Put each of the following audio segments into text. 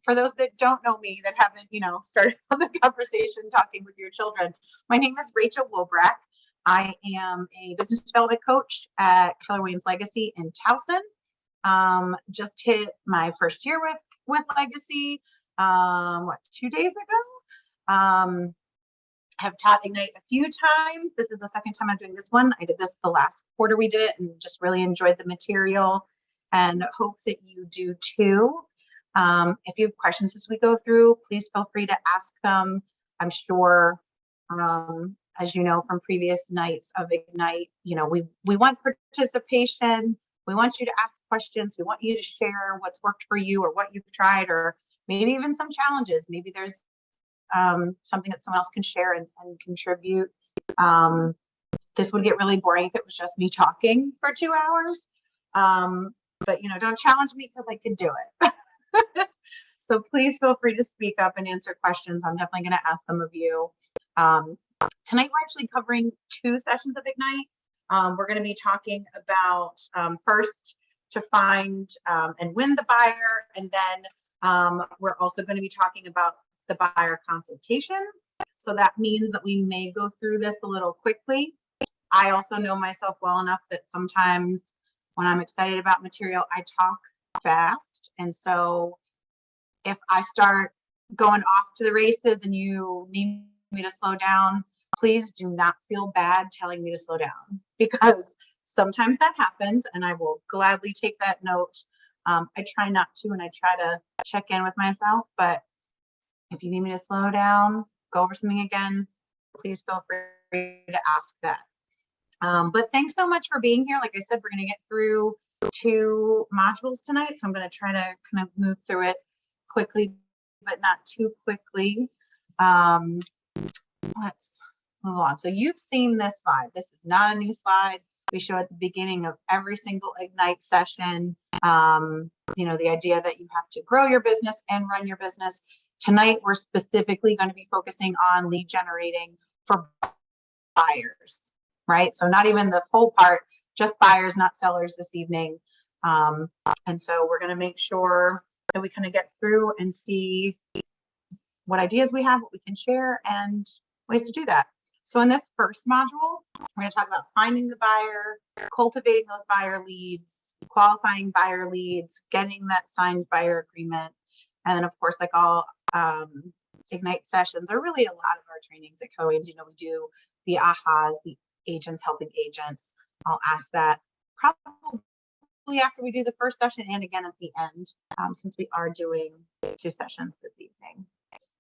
for those that don't know me, that haven't, started on the conversation talking with your children, my name is Rachel Wobrack. I am a business development coach at Keller Williams Legacy in Towson. Just hit my first year with Legacy, 2 days ago. Have taught Ignite a few times. This is the second time I'm doing this one. I did this the last quarter we did it and just really enjoyed the material and hope that you do too. If you have questions as we go through, please feel free to ask them. I'm sure, as you know from previous nights of Ignite, we want participation. We want you to ask questions. We want you to share what's worked for you or what you've tried, or maybe even some challenges. Maybe there's something that someone else can share and contribute. This would get really boring if it was just me talking for 2 hours. But don't challenge me because I can do it. So please feel free to speak up and answer questions. I'm definitely going to ask them of you. Tonight we're actually covering 2 sessions of Ignite. We're going to be talking about first to find and win the buyer, and then we're also going to be talking about the buyer consultation. So that means that we may go through this a little quickly. I also know myself well enough that sometimes when I'm excited about material, I talk fast. And so if I start going off to the races and you need me to slow down, please do not feel bad telling me to slow down, because sometimes that happens and I will gladly take that note. I try not to, and I try to check in with myself, but if you need me to slow down, go over something again, please feel free to ask that. But thanks so much for being here. Like I said, we're going to get through 2 modules tonight, so I'm going to try to kind of move through it quickly, but not too quickly. Let's move on. So you've seen this slide. This is not a new slide. We show at the beginning of every single Ignite session, the idea that you have to grow your business and run your business. Tonight, we're specifically going to be focusing on lead generating for buyers, right? So not even this whole part, just buyers, not sellers this evening. And so we're going to make sure that we kind of get through and see what ideas we have, what we can share, and ways to do that. So in this first module, we're going to talk about finding the buyer, cultivating those buyer leads, qualifying buyer leads, getting that signed buyer agreement. And then, of course, like all Ignite sessions, or really a lot of our trainings at Keller Williams, we do the AHAs, the agents helping agents. I'll ask that probably after we do the first session and again at the end, since we are doing 2 sessions this evening.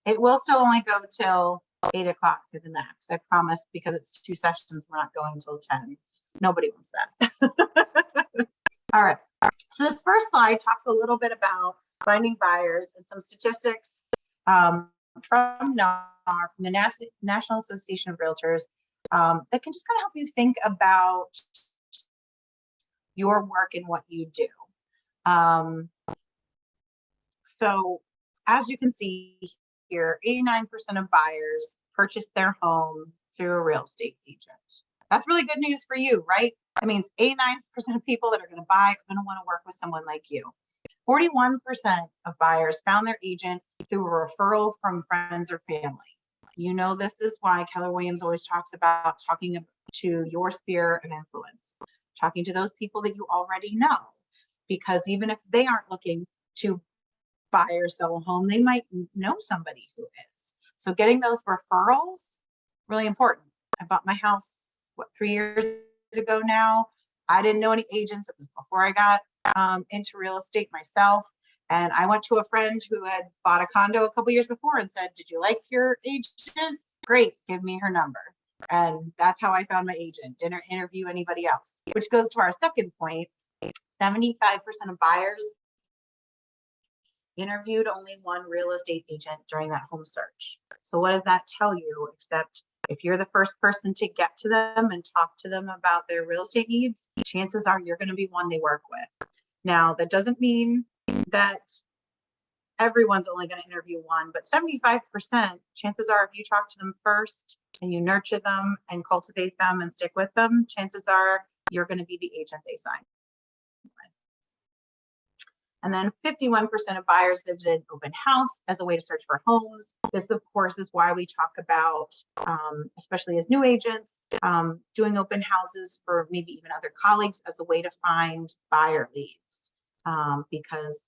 It will still only go till 8 o'clock to the max, I promise, because it's 2 sessions. We're not going till 10. Nobody wants that. All right. So this first slide talks a little bit about finding buyers and some statistics from NAR, from the National Association of Realtors, that can just kind of help you think about your work and what you do. So as you can see here, 89% of buyers purchased their home through a real estate agent. That's really good news for you, right? That means 89% of people that are going to buy are going to want to work with someone like you. 41% of buyers found their agent through a referral from friends or family. This is why Keller Williams always talks about talking to your sphere of influence, talking to those people that you already know, because even if they aren't looking to buy or sell a home, they might know somebody who is. So getting those referrals, really important. I bought my house, 3 years ago now. I didn't know any agents. It was before I got into real estate myself. And I went to a friend who had bought a condo a couple years before and said, "Did you like your agent? Great, give me her number." And that's how I found my agent. Didn't interview anybody else, which goes to our second point. 75% of buyers interviewed only one real estate agent during that home search. So what does that tell you? Except if you're the first person to get to them and talk to them about their real estate needs, chances are you're going to be one they work with. Now, that doesn't mean that everyone's only going to interview one, but 75%, chances are if you talk to them first and you nurture them and cultivate them and stick with them, chances are you're going to be the agent they sign with. And then 51% of buyers visited open house as a way to search for homes. This, of course, is why we talk about, especially as new agents, doing open houses for maybe even other colleagues as a way to find buyer leads. Because,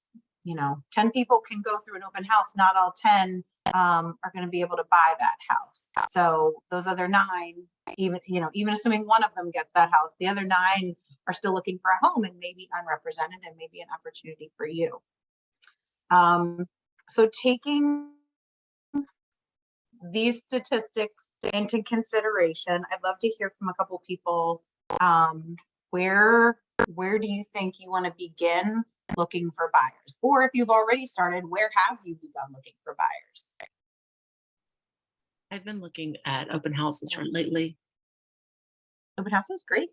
10 people can go through an open house, not all 10 are going to be able to buy that house. So those other 9, even assuming one of them gets that house, the other 9 are still looking for a home and maybe unrepresented and maybe an opportunity for you. So taking these statistics into consideration, I'd love to hear from a couple people. Where do you think you want to begin looking for buyers? Or if you've already started, where have you begun looking for buyers? I've been looking at open houses lately. Open houses, great.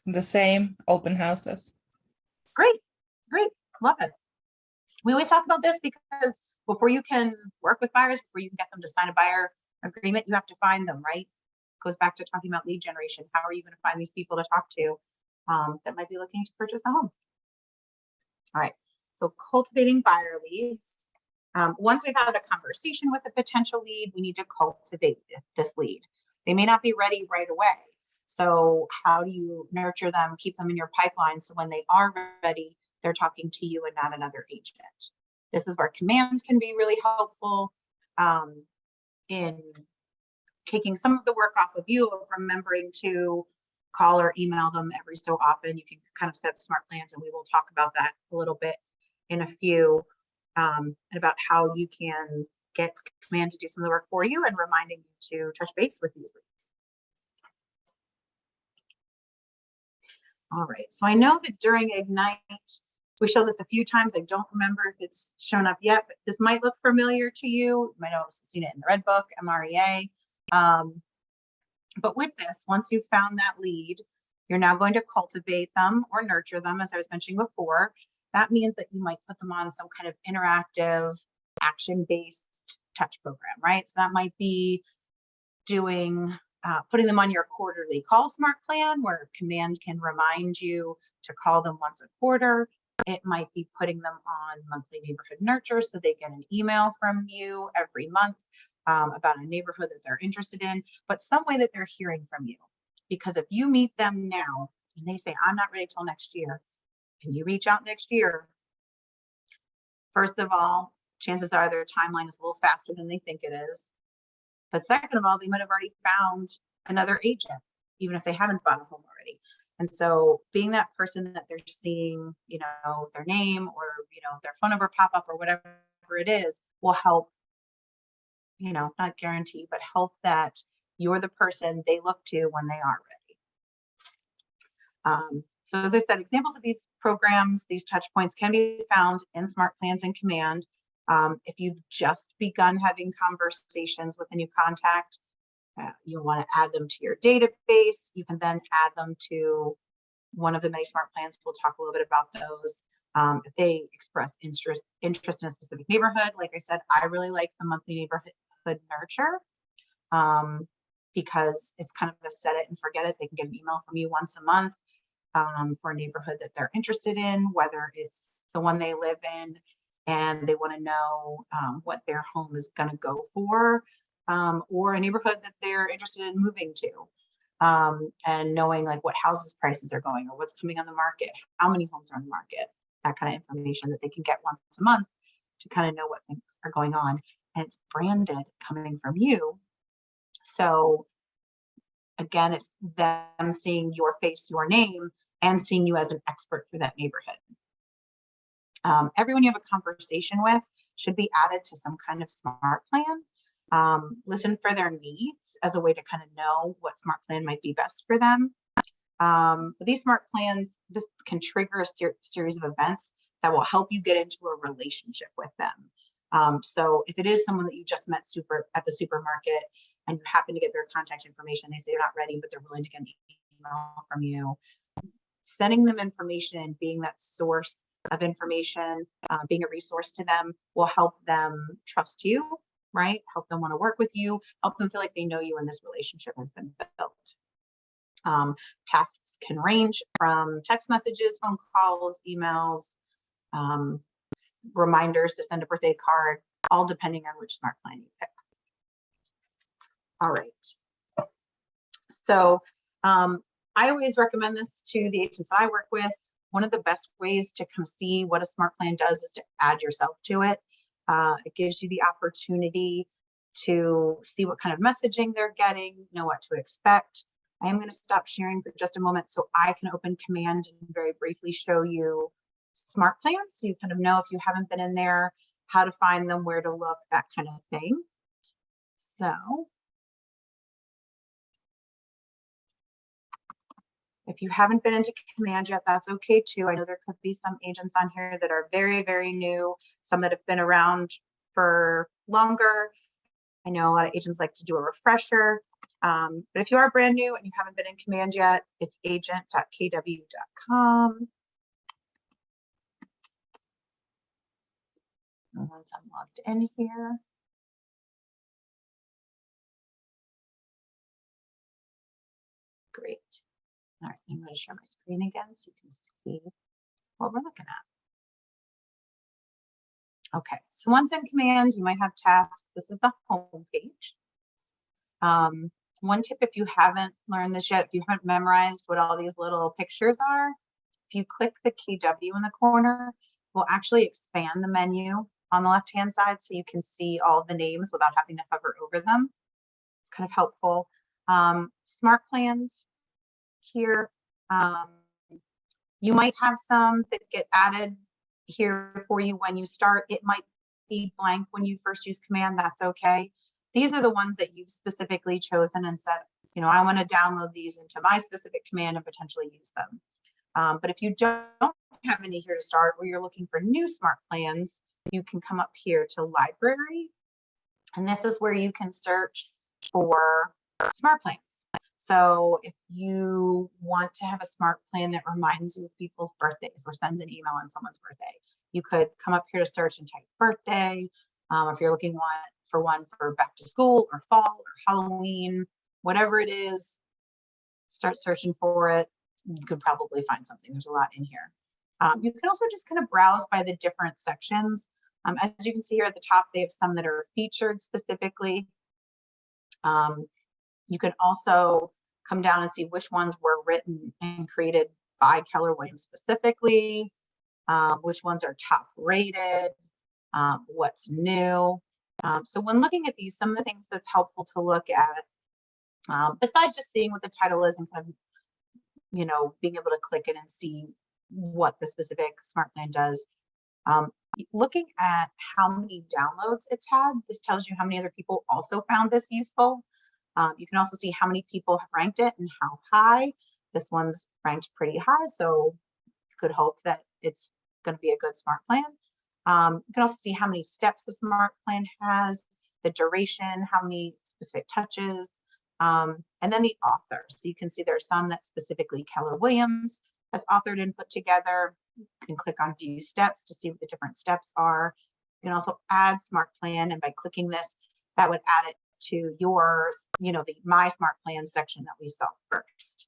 The same, open houses. Great, love it. We always talk about this because before you can work with buyers, before you can get them to sign a buyer agreement, you have to find them, right? Goes back to talking about lead generation. How are you going to find these people to talk to that might be looking to purchase a home? All right, so cultivating buyer leads. Once we've had a conversation with a potential lead, we need to cultivate this lead. They may not be ready right away. So how do you nurture them, keep them in your pipeline so when they are ready, they're talking to you and not another agent? This is where commands can be really helpful in taking some of the work off of you of remembering to call or email them every so often. You can kind of set up smart plans, and we will talk about that a little bit in a few, and about how you can get command to do some of the work for you and reminding you to touch base with these leads. All right, so I know that during Ignite, we showed this a few times. I don't remember if it's shown up yet, but this might look familiar to you. You might have also seen it in the Red Book, MREA. But with this, once you've found that lead, you're now going to cultivate them or nurture them, as I was mentioning before. That means that you might put them on some kind of interactive, action-based touch program, right? So that might be doing putting them on your quarterly call smart plan where command can remind you to call them once a quarter. It might be putting them on monthly neighborhood nurture so they get an email from you every month about a neighborhood that they're interested in, but some way that they're hearing from you. Because if you meet them now and they say, I'm not ready till next year, and you reach out next year, first of all, chances are their timeline is a little faster than they think it is. But second of all, they might have already found another agent, even if they haven't bought a home already. And so being that person that they're seeing, their name or, their phone number pop up or whatever it is will help, not guarantee, but help that you're the person they look to when they are ready. So as I said, examples of these programs, these touch points can be found in Smart Plans and Command. If you've just begun having conversations with a new contact, you want to add them to your database. You can then add them to one of the many Smart Plans. We'll talk a little bit about those. If they express interest in a specific neighborhood, like I said, I really like the monthly neighborhood nurture because it's kind of a set it and forget it. They can get an email from you once a month for a neighborhood that they're interested in, whether it's the one they live in and they want to know what their home is going to go for, or a neighborhood that they're interested in moving to, and knowing like what houses prices are going or what's coming on the market, how many homes are on the market, that kind of information that they can get once a month to kind of know what things are going on. And it's branded coming from you. So again, it's them seeing your face, your name, and seeing you as an expert for that neighborhood. Everyone you have a conversation with should be added to some kind of smart plan. Listen for their needs as a way to kind of know what smart plan might be best for them. But these smart plans, this can trigger a series of events that will help you get into a relationship with them. So if it is someone that you just met at the supermarket and you happen to get their contact information, they say they're not ready, but they're willing to get an email from you, sending them information, being that source of information, being a resource to them will help them trust you, right? Help them want to work with you, help them feel like they know you and this relationship has been built. Tasks can range from text messages, phone calls, emails, reminders to send a birthday card, all depending on which smart plan you pick. All right. So I always recommend this to the agents that I work with. One of the best ways to kind of see what a smart plan does is to add yourself to it. It gives you the opportunity to see what kind of messaging they're getting, know what to expect. I am going to stop sharing for just a moment so I can open Command and very briefly show you smart plans, so you kind of know if you haven't been in there, how to find them, where to look, that kind of thing. So if you haven't been into Command yet, that's okay too. I know there could be some agents on here that are very, very new, some that have been around for longer. I know a lot of agents like to do a refresher, but if you are brand new and you haven't been in Command yet, it's agent.kw.com. And once I'm logged in here, great. All right, I'm going to share my screen again so you can see what we're looking at. Okay, so once in Command, you might have tasks. This is the home page. One tip, if you haven't learned this yet, if you haven't memorized what all these little pictures are, if you click the KW in the corner, we'll actually expand the menu on the left-hand side so you can see all the names without having to hover over them. It's kind of helpful. Smart plans here. You might have some that get added here for you when you start. It might be blank when you first use Command. That's okay. These are the ones that you've specifically chosen and said, you know, I want to download these into my specific command and potentially use them. But if you don't have any here to start, or you're looking for new smart plans, you can come up here to library. And this is where you can search for smart plans. So if you want to have a smart plan that reminds you of people's birthdays or sends an email on someone's birthday, you could come up here to search and type birthday. If you're looking for one for back to school or fall or Halloween, whatever it is, start searching for it. You could probably find something. There's a lot in here. You can also just kind of browse by the different sections. As you can see here at the top, they have some that are featured specifically. You can also come down and see which ones were written and created by Keller Williams specifically, which ones are top rated, what's new. So when looking at these, some of the things that's helpful to look at, besides just seeing what the title is and kind of, you know, being able to click it and see what the specific smart plan does, looking at how many downloads it's had, this tells you how many other people also found this useful. You can also see how many people have ranked it and how high. This one's ranked pretty high, so you could hope that it's going to be a good smart plan. You can also see how many steps the smart plan has, the duration, how many specific touches, and then the author. So you can see there are some that specifically Keller Williams has authored and put together. You can click on view steps to see what the different steps are. You can also add smart plan, and by clicking this, that would add it to yours, you know, the My Smart Plan section that we saw first.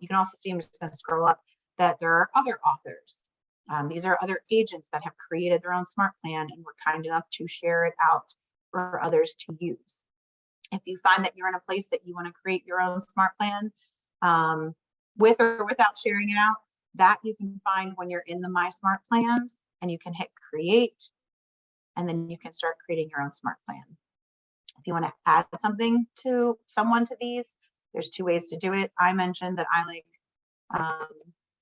You can also see, I'm just going to scroll up, that there are other authors. These are other agents that have created their own smart plan and were kind enough to share it out for others to use. If you find that you're in a place that you want to create your own smart plan, with or without sharing it out, that you can find when you're in the My Smart Plans, and you can hit create, and then you can start creating your own smart plan. If you want to add something to someone to these, there's two ways to do it. I mentioned that I like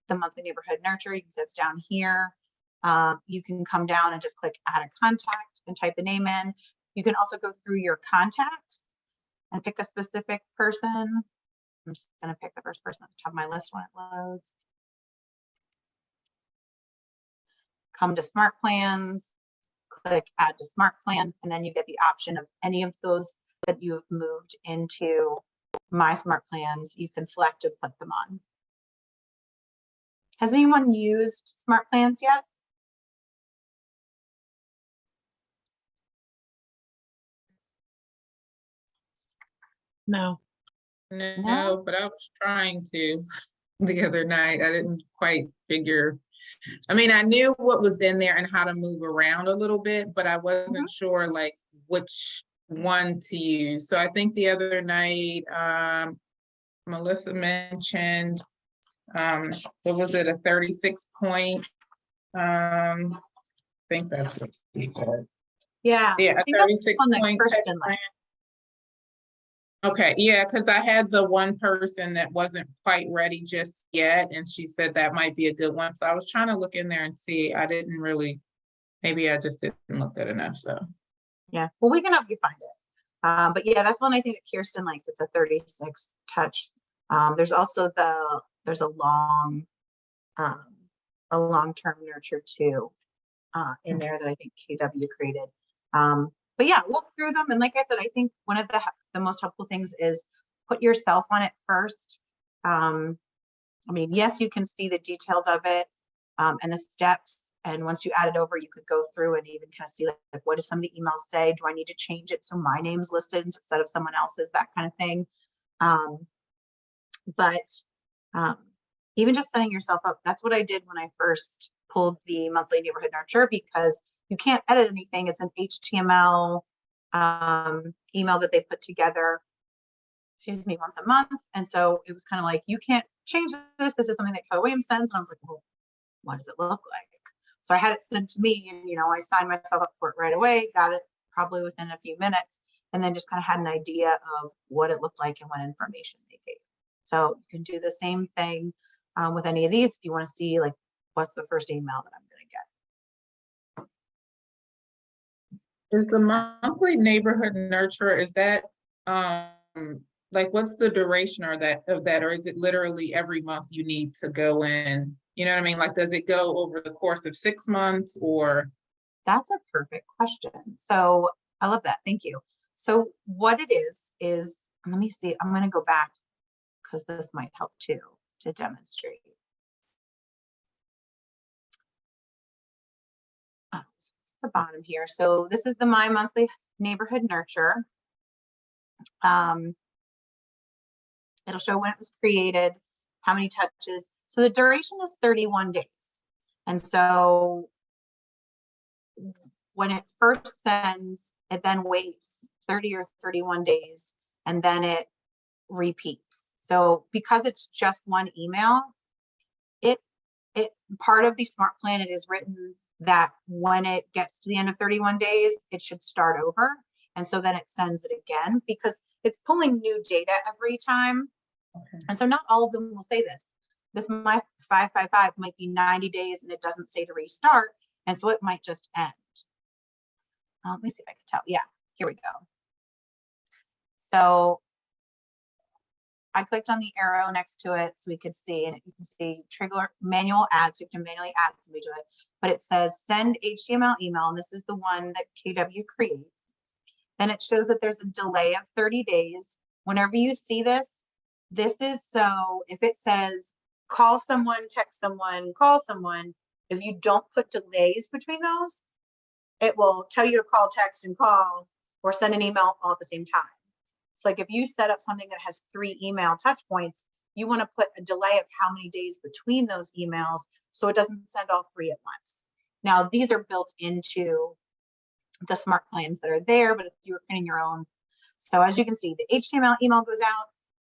the monthly neighborhood nurture. You can see it's down here. You can come down and just click add a contact and type the name in. You can also go through your contacts and pick a specific person. I'm just going to pick the first person at the top of my list when it loads. Come to smart plans, click add to smart plan, and then you get the option of any of those that you have moved into My Smart Plans. You can select to put them on. Has anyone used smart plans yet? No. No, but I was trying to the other night. I didn't quite figure. I mean, I knew what was in there and how to move around a little bit, but I wasn't sure like which one to use. So I think the other night, Melissa mentioned, what was it, a 36 point? I think that's what she said. Yeah. Yeah, I a think that's the 36 one that point text Kirsten plan. liked. Okay, yeah, because I had the one person that wasn't quite ready just yet, and she said that might be a good one. So I was trying to look in there and see. I didn't really, maybe I just didn't look good enough. So Yeah, well, we can help you find it. But yeah, that's one I think that Kirsten likes. It's a 36 touch. There's also there's a long-term nurture too in there that I think KW created. But yeah, look through them. And like I said, I think one of the most helpful things is put yourself on it first. I mean, yes, you can see the details of it and the steps. And once you add it over, you could go through and even kind of see like what does some of the emails say? Do I need to change it so my name's listed instead of someone else's, that kind of thing. Even just setting yourself up, that's what I did when I first pulled the monthly neighborhood nurture, because you can't edit anything. It's an HTML email that they put together, once a month. And so it was kind of like, you can't change this. This is something that Keller Williams sends. And I was like, well, what does it look like? So I had it sent to me and, I signed myself up for it right away, got it probably within a few minutes, and then just kind of had an idea of what it looked like and what information they gave. So you can do the same thing with any of these if you want to see like, what's the first email that I'm going to get. is the monthly neighborhood nurture, is that like what's the duration of that, or is it literally every month you need to go in? You know what I mean? Like, does it go over the course of 6 months or? That's a perfect question. So I love that. Thank you. So what it is, let me see, I'm going to go back because this might help too to demonstrate. Oh, so it's the bottom here. So this is the My Monthly Neighborhood Nurture. It'll show when it was created, how many touches. So the duration is 31 days. And so when it first sends, it then waits 30 or 31 days, and then it repeats. So because it's just one email, it part of the smart plan, it is written that when it gets to the end of 31 days, it should start over. And so then it sends it again because it's pulling new data every time. Okay. And so not all of them will say this. This My 555 might be 90 days and it doesn't say to restart. And so it might just end. Let me see if I can tell. Yeah, here we go. So I clicked on the arrow next to it so we could see, and you can see trigger manual ads. So you have to manually add somebody to it, but it says send HTML email, and this is the one that KW creates. Then it shows that there's a delay of 30 days. Whenever you see this, this is so if it says call someone, text someone, call someone, if you don't put delays between those, it will tell you to call, text, and call, or send an email all at the same time. So like if you set up something that has 3 email touch points, you want to put a delay of how many days between those emails so it doesn't send all 3 at once. Now, these are built into the smart plans that are there, but if you were creating your own. So as you can see, the HTML email goes out,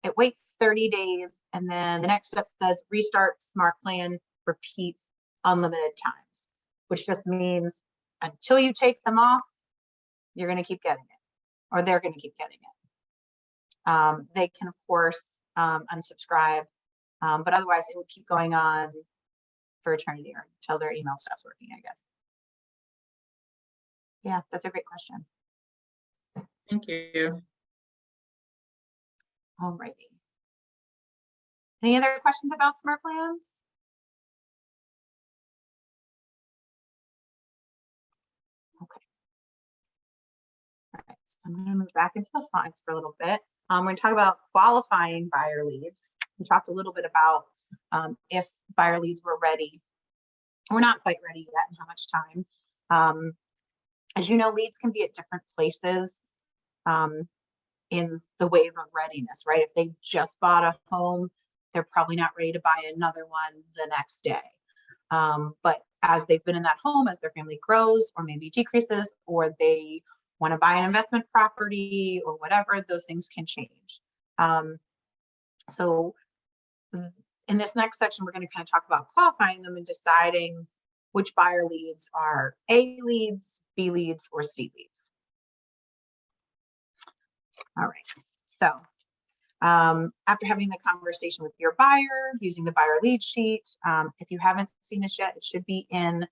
it waits 30 days, and then the next step says restart smart plan, repeats unlimited times, which just means until you take them off, you're going to keep getting it, or they're going to keep getting it. They can, of course, unsubscribe, but otherwise it would keep going on for eternity or until their email stops working, I guess. Yeah, that's a great question. Thank you. All righty. Any other questions about smart plans? Okay. All right, so I'm going to move back into the slides for a little bit. We're going to talk about qualifying buyer leads. We talked a little bit about if buyer leads were ready. We're not quite ready yet and how much time. As you know, leads can be at different places in the wave of readiness, right? If they just bought a home, they're probably not ready to buy another one the next day. But as they've been in that home, as their family grows or maybe decreases, or they want to buy an investment property or whatever, those things can change. So in this next section, we're going to kind of talk about qualifying them and deciding which buyer leads are A leads, B leads, or C leads. All right, so after having the conversation with your buyer, using the buyer lead sheet, if you haven't seen this yet, it should be in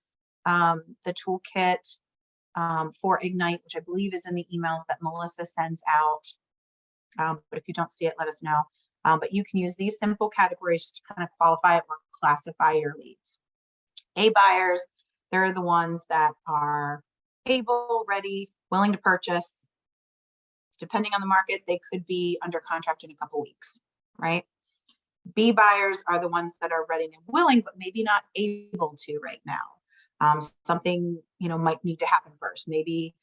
the toolkit for Ignite, which I believe is in the emails that Melissa sends out. But if you don't see it, let us know. But you can use these simple categories just to kind of qualify or classify your leads. A buyers, they're the ones that are able, ready, willing to purchase. Depending on the market, they could be under contract in a couple weeks, right? B buyers are the ones that are ready and willing, but maybe not able to right now. Something, might need to happen first. Maybe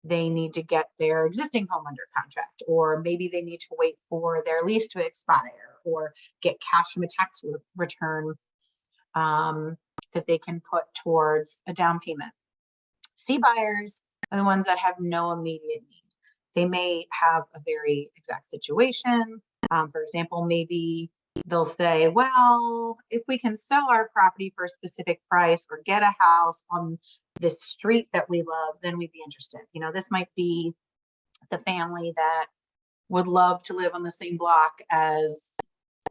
they need to get their existing home under contract, or maybe they need to wait for their lease to expire or get cash from a tax return that they can put towards a down payment. C buyers are the ones that have no immediate need. They may have a very exact situation. For example, maybe they'll say, well, if we can sell our property for a specific price or get a house on this street that we love, then we'd be interested. This might be the family that would love to live on the same block as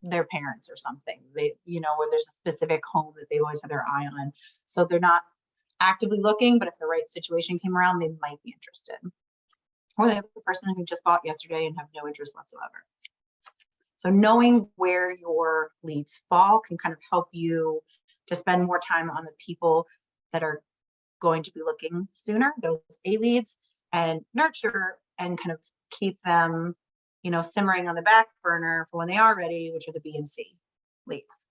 their parents or something. They, where there's a specific home that they always have their eye on. So they're not actively looking, but if the right situation came around, they might be interested. Or the person who just bought yesterday and have no interest whatsoever. So knowing where your leads fall can kind of help you to spend more time on the people that are going to be looking sooner, those A leads, and nurture and kind of keep them, simmering on the back burner for when they are ready, which are the B and C leads.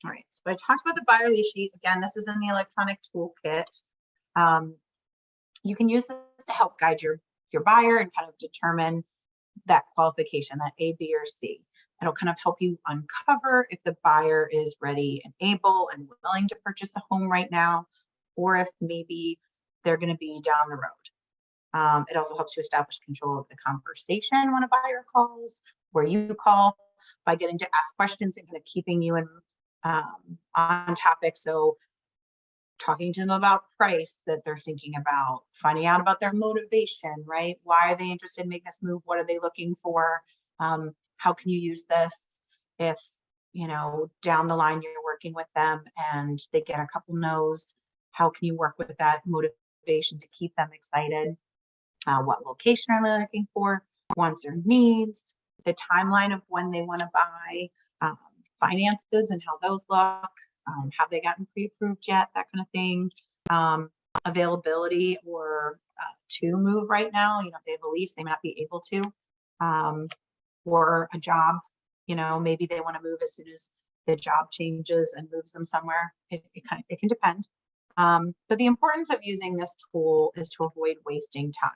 All right, so I talked about the buyer lead sheet. Again, this is in the electronic toolkit. You can use this to help guide your buyer and kind of determine that qualification, that A, B, or C. It'll kind of help you uncover if the buyer is ready and able and willing to purchase a home right now, or if maybe they're going to be down the road. It also helps you establish control of the conversation when a buyer calls, where you call, by getting to ask questions and kind of keeping you on topic. So talking to them about price that they're thinking about, finding out about their motivation, right? Why are they interested in making this move? What are they looking for? How can you use this if, down the line you're working with them and they get a couple no's? How can you work with that motivation to keep them excited? What location are they looking for? Wants or needs? The timeline of when they want to buy, finances and how those look. Have they gotten pre-approved yet? That kind of thing. Availability or to move right now. If they have a lease, they may not be able to. Or a job. Maybe they want to move as soon as the job changes and moves them somewhere. It can depend. But the importance of using this tool is to avoid wasting time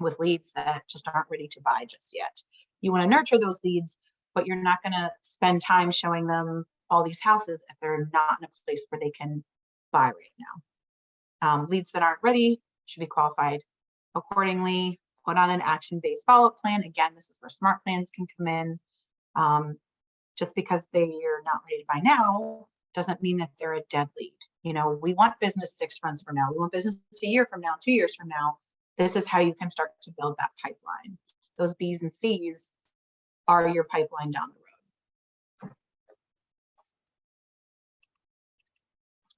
with leads that just aren't ready to buy just yet. You want to nurture those leads, but you're not going to spend time showing them all these houses if they're not in a place where they can buy right now. Leads that aren't ready should be qualified accordingly, put on an action-based follow-up plan. Again, this is where smart plans can come in. Just because they are not ready to buy now doesn't mean that they're a dead lead. We want business 6 months from now. We want business a year from now, 2 years from now. This is how you can start to build that pipeline. Those B's and C's are your pipeline down the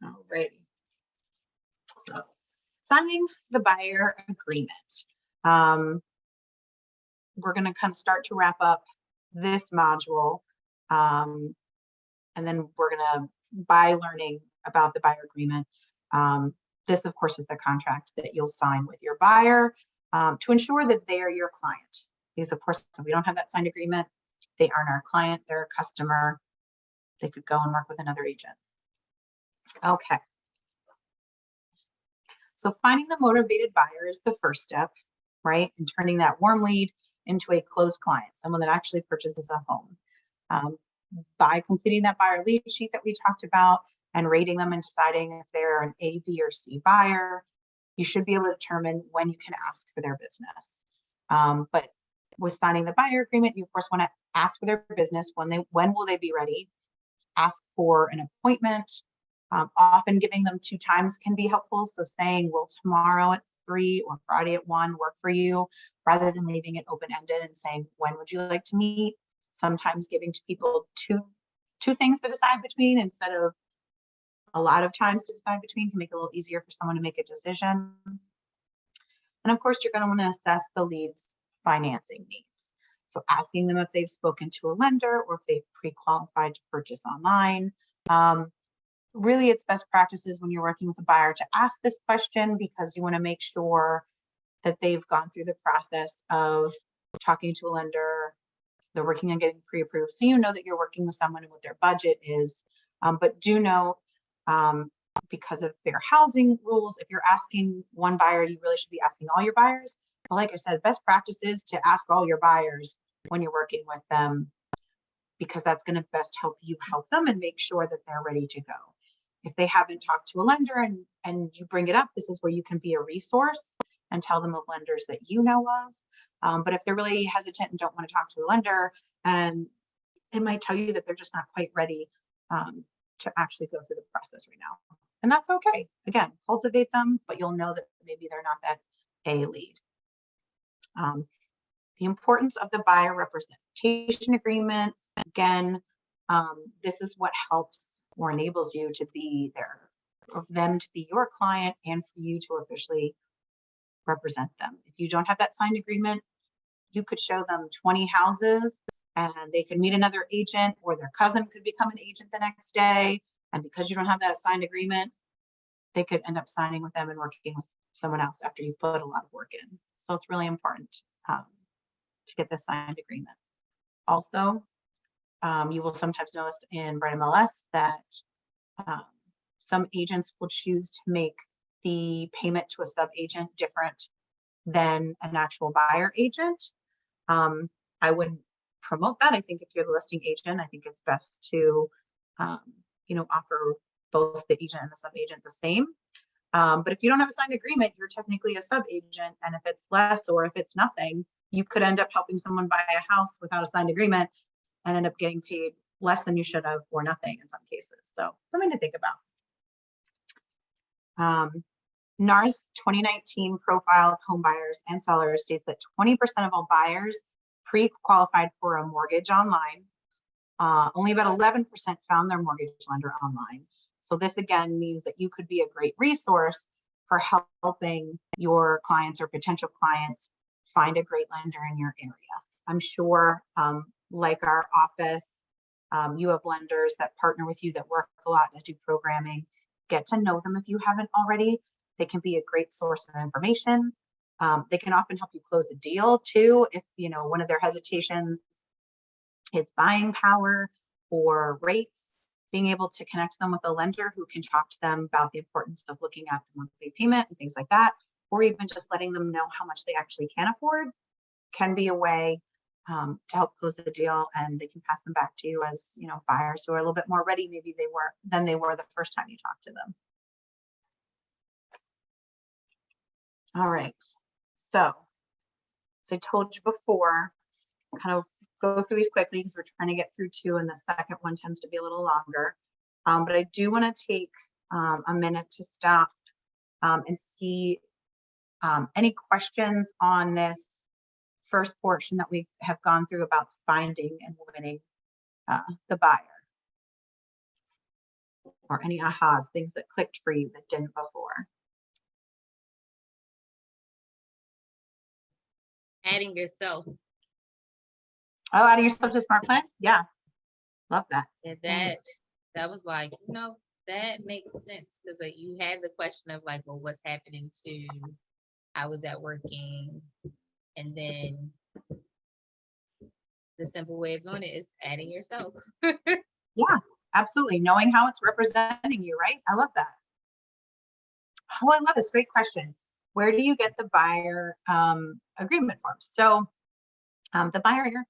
road. Alrighty. So signing the buyer agreement. We're going to kind of start to wrap up this module. And then we're going to, by learning about the buyer agreement, this of course is the contract that you'll sign with your buyer to ensure that they are your client. Because of course, if we don't have that signed agreement, they aren't our client, they're a customer. They could go and work with another agent. Okay. So finding the motivated buyer is the first step. right? And turning that warm lead into a closed client, someone that actually purchases a home. By completing that buyer lead sheet that we talked about and rating them and deciding if they're an A, B, or C buyer, you should be able to determine when you can ask for their business. But with signing the buyer agreement, you of course want to ask for their business, when will they be ready? Ask for an appointment. Often giving them 2 times can be helpful. So saying, will tomorrow at 3 or Friday at 1 work for you, rather than leaving it open-ended and saying, when would you like to meet? Sometimes giving to people two things to decide between instead of a lot of times to decide between can make it a little easier for someone to make a decision. And of course, you're going to want to assess the lead's financing needs. So asking them if they've spoken to a lender or if they've pre-qualified to purchase online. Really, it's best practices when you're working with a buyer to ask this question, because you want to make sure that they've gone through the process of talking to a lender, they're working on getting pre-approved. So you know that you're working with someone and what their budget is. But do know, because of fair housing rules, if you're asking one buyer, you really should be asking all your buyers. But like I said, best practice is to ask all your buyers when you're working with them, because that's going to best help you help them and make sure that they're ready to go. If they haven't talked to a lender and you bring it up, this is where you can be a resource and tell them of lenders that you know of. But if they're really hesitant and don't want to talk to a lender, and it might tell you that they're just not quite ready to actually go through the process right now. And that's okay. Again, cultivate them, but you'll know that maybe they're not that A lead. The importance of the buyer representation agreement. Again, this is what helps or enables you to be there, of them to be your client and for you to officially represent them. If you don't have that signed agreement, you could show them 20 houses and they could meet another agent, or their cousin could become an agent the next day. And because you don't have that signed agreement, they could end up signing with them and working with someone else after you put a lot of work in. So it's really important to get this signed agreement. Also, you will sometimes notice in Bright MLS that some agents will choose to make the payment to a sub-agent different than an actual buyer agent. I wouldn't promote that. I think if you're the listing agent, I think it's best to offer both the agent and the sub-agent the same. But if you don't have a signed agreement, you're technically a sub-agent, and if it's less or if it's nothing, you could end up helping someone buy a house without a signed agreement and end up getting paid less than you should have, or nothing in some cases. So something to think about. NAR's 2019 profile of home buyers and sellers states that 20% of all buyers pre-qualified for a mortgage online. Only about 11% found their mortgage lender online. So this again means that you could be a great resource for helping your clients or potential clients find a great lender in your area. I'm sure, like our office, you have lenders that partner with you, that work a lot, that do programming. Get to know them if you haven't already. They can be a great source of information. They can often help you close a deal too, if one of their hesitations is buying power or rates. Being able to connect them with a lender who can talk to them about the importance of looking at the monthly payment and things like that, or even just letting them know how much they actually can afford, can be a way to help close the deal, and they can pass them back to you as buyers who are a little bit more ready maybe than they were the first time you talked to them. All right, so I told you before, kind of go through these quickly because we're trying to get through 2 and the second one tends to be a little longer. But I do want to take a minute to stop and see any questions on this first portion that we have gone through about finding and winning the buyer, or any ahas, things that clicked for you that didn't before. Adding yourself. Oh, adding yourself to Smart Plan? Yeah, love that. And Thanks. that was like, that makes sense, because you had the question of like, well, what's happening to how is that working? And then the simple way of doing it is adding yourself. Yeah, absolutely. Knowing how it's representing you, right? I love that. Oh, I love this. Great question. Where do you get the buyer agreement forms. So the buyer,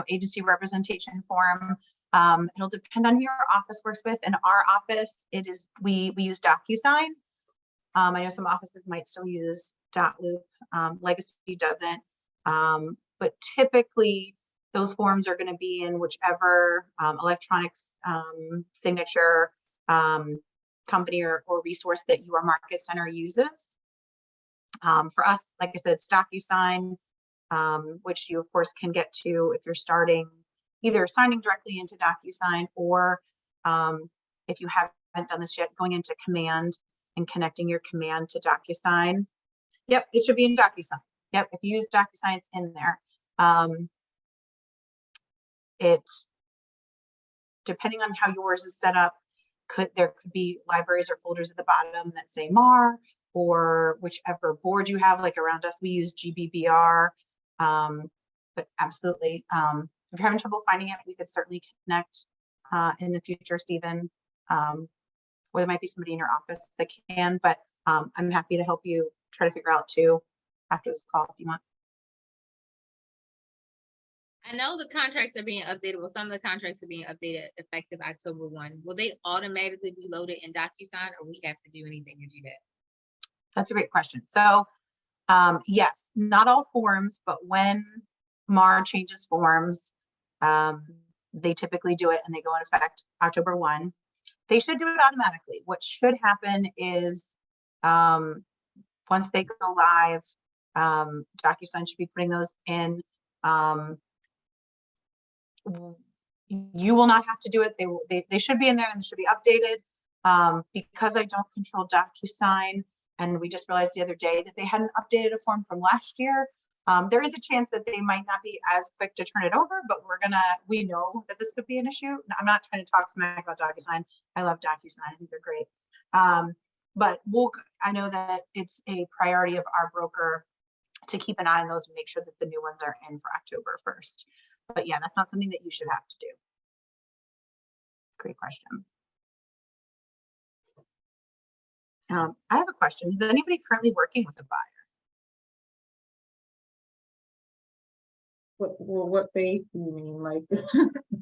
agency representation form, it'll depend on who your office works with. In our office, we use DocuSign. I know some offices might still use .loop. Legacy doesn't. But typically those forms are going to be in whichever electronics signature company or resource that your market center uses. For us, like I said, it's DocuSign, which you of course can get to if you're starting either signing directly into DocuSign, or if you haven't done this yet, going into Command and connecting your Command to DocuSign. Yep, it should be in DocuSign. Yep, if you use DocuSign, it's in there. It's depending on how yours is set up. There could be libraries or folders at the bottom that say MAR, or whichever board you have. Like around us, we use GBBR. But absolutely, if you're having trouble finding it, we could certainly connect in the future, Stephen. Or there might be somebody in your office that can, but I'm happy to help you try to figure out too after this call if you want. I know the contracts are being updated. Well, some of the contracts are being updated effective October 1. Will they automatically be loaded in DocuSign, or we have to do anything to do that? That's a great question. So yes, not all forms, but when MAR changes forms, they typically do it and they go into effect October 1. They should do it automatically. What should happen is once they go live, DocuSign should be putting those in. You will not have to do it. They should be in there and they should be updated. Because I don't control DocuSign, and we just realized the other day that they hadn't updated a form from last year. There is a chance that they might not be as quick to turn it over, but we know that this could be an issue. I'm not trying to talk smack about DocuSign. I love DocuSign. I think they're great. But I know that it's a priority of our broker to keep an eye on those and make sure that the new ones are in for October 1st. But yeah, that's not something that you should have to do. Great question. I have a question. Is anybody currently working with a buyer? What phase do you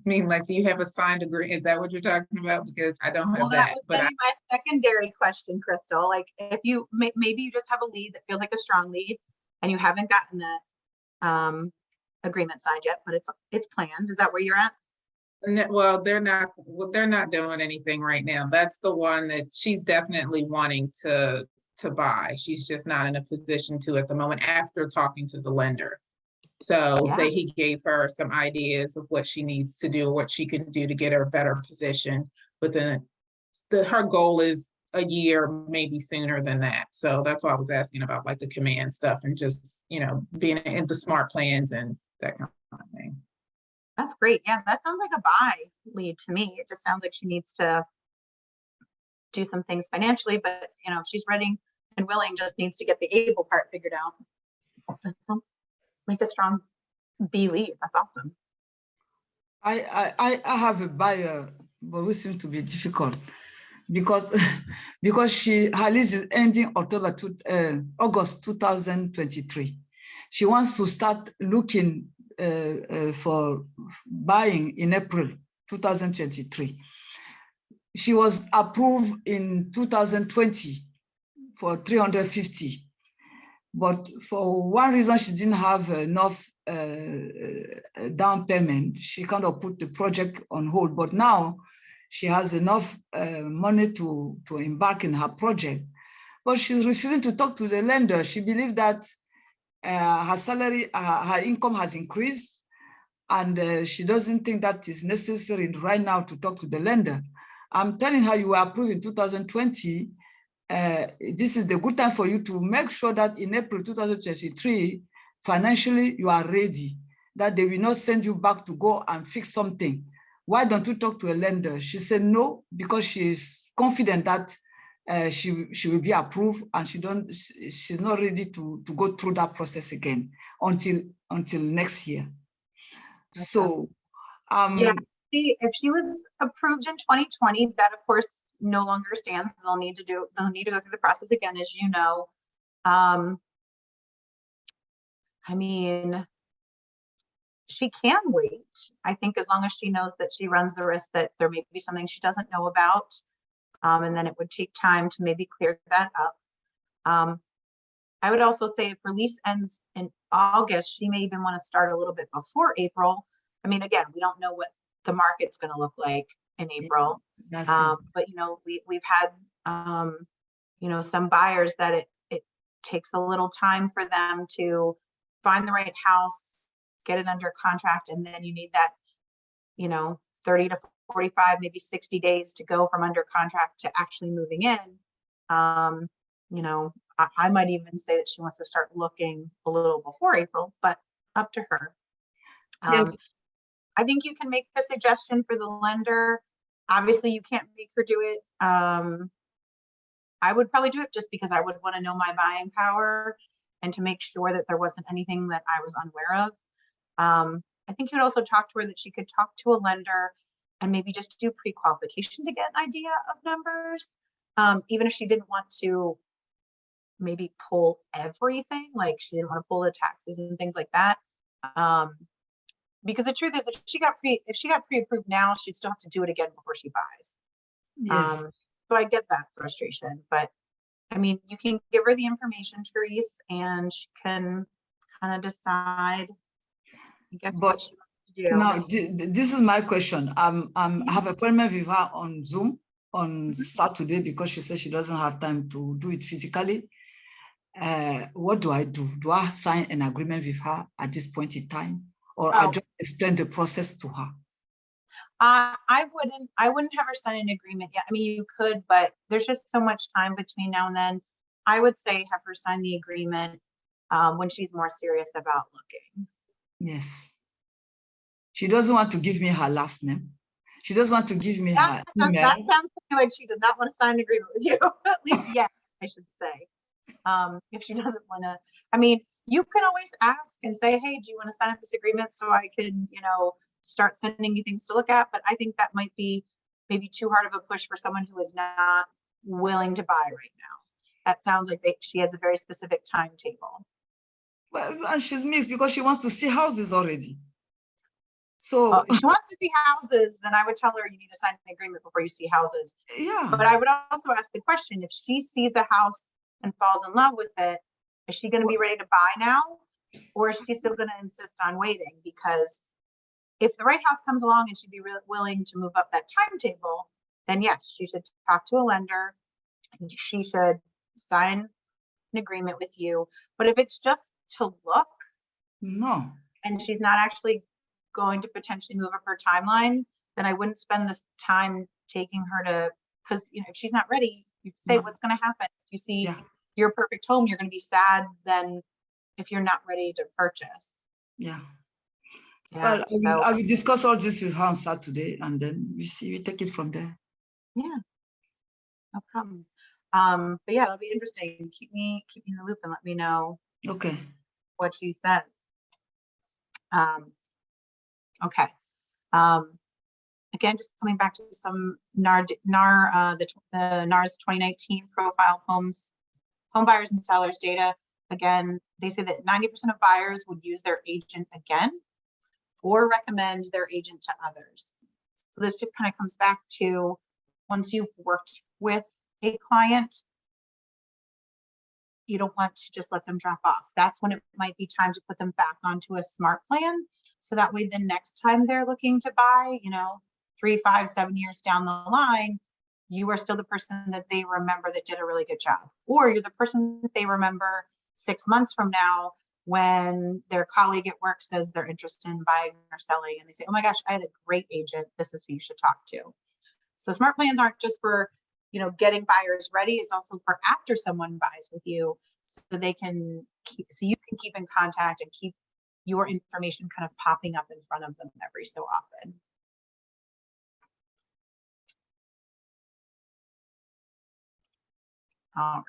mean? Like, do you have a signed agreement? Is that what you're talking about? Because I don't have that. But my secondary question, Crystal, like if you maybe you just have a lead that feels like a strong lead and you haven't gotten the agreement signed yet, but it's planned. Is that where you're at? Well, they're not doing anything right now. That's the one that she's definitely wanting to buy. She's just not in a position to at the moment after talking to the lender. So Yeah. he gave her some ideas of what she needs to do, what she can do to get her a better position. But then her goal is a year, maybe sooner than that. So that's why I was asking about like the Command stuff and just, being in the smart plans and that kind of thing. That's great. Yeah, that sounds like a buy lead to me. It just sounds like she needs to do some things financially, but if she's ready and willing, just needs to get the able part figured out. That sounds like a strong B lead. That's awesome. I have a buyer, but we seem to be difficult because her lease is ending August 2023. She wants to start looking for buying in April 2023. She was approved in 2020 for 350, but for one reason she didn't have enough down payment. She kind of put the project on hold, but now she has enough money to embark in her project, but she's refusing to talk to the lender. She believes that her salary, her income has increased, and she doesn't think that is necessary right now to talk to the lender. I'm telling her you were approved in 2020. This is the good time for you to make sure that in April 2023, financially you are ready, that they will not send you back to go and fix something. Why don't you talk to a lender? She said no, because she is confident that she will be approved, and she's not ready to go through that process again until next year. Okay. So yeah, if she was approved in 2020, that of course no longer stands. They'll need to go through the process again, as you know. I mean, she can wait. I think as long as she knows that she runs the risk that there may be something she doesn't know about. And then it would take time to maybe clear that up. I would also say if her lease ends in August, she may even want to start a little bit before April. I mean, again, we don't know what the market's going to look like in April. That's it. But you know, we've had you know, some buyers that it takes a little time for them to find the right house, get it under contract, and then you need that, you know, 30 to 45, maybe 60 days to go from under contract to actually moving in. You know, I might even say that she wants to start looking a little before April, but up to her. Yes. I think you can make the suggestion for the lender. Obviously, you can't make her do it. I would probably do it just because I would want to know my buying power and to make sure that there wasn't anything that I was unaware of. I think you'd also talk to her that she could talk to a lender and maybe just do pre-qualification to get an idea of numbers. Even if she didn't want to maybe pull everything, like she didn't want to pull the taxes and things like that. Because the truth is, if she got pre-approved now, she'd still have to do it again before she buys. Yes. So I get that frustration, but I mean, you can give her the information, Therese, and she can kind of decide, I guess, what But she wants to do. now, this is my question. I have an appointment with her on Zoom on Saturday because she says she doesn't have time to do it physically. What do I do? Do I sign an agreement with her at this point in time, or I just explain the process to her? I wouldn't have her sign an agreement yet. I mean, you could, but there's just so much time between now and then. I would say have her sign the agreement when she's more serious about looking. Yes. She doesn't want to give me her last name. She doesn't want to give me her email. That sounds to me like she does not want to sign an agreement with you. At least, yeah, I should say. If she doesn't want to, I mean, you can always ask and say, hey, do you want to sign up this agreement so I can, you know, start sending you things to look at? But I think that might be maybe too hard of a push for someone who is not willing to buy right now. That sounds like she has a very specific timetable. Well, and she's mixed because she wants to see houses already. So if she wants to see houses, then I would tell her you need to sign an agreement before you see houses. yeah. But I would also ask the question, if she sees a house and falls in love with it, is she going to be ready to buy now? Or is she still going to insist on waiting? Because if the right house comes along and she'd be willing to move up that timetable, then yes, she should talk to a lender. And she should sign an agreement with you. But if it's just to look, No. and she's not actually going to potentially move up her timeline, then I wouldn't spend this time taking her to, because you know, if she's not ready, you say what's going to happen. If you see your perfect home, you're going to be sad then if you're not ready to purchase. Yeah. Yeah, well, I will discuss all this with her on Saturday, and then we take it from there. Yeah, no problem. But yeah, it'll be interesting. Keep me in the loop and let me know. Okay. What she says. Okay. Again, just coming back to some the NAR's 2019 profile home buyers and sellers data. Again, they say that 90% of buyers would use their agent again or recommend their agent to others. So this just kind of comes back to once you've worked with a client, you don't want to just let them drop off. That's when it might be time to put them back onto a smart plan. So that way the next time they're looking to buy, you know, 3, 5, 7 years down the line, you are still the person that they remember that did a really good job. Or you're the person that they remember 6 months from now when their colleague at work says they're interested in buying or selling and they say, oh my gosh, I had a great agent. This is who you should talk to. So smart plans aren't just for, you know, getting buyers ready. It's also for after someone buys with you, so they can keep, so you can keep in contact and keep your information kind of popping up in front of them every so often. All right.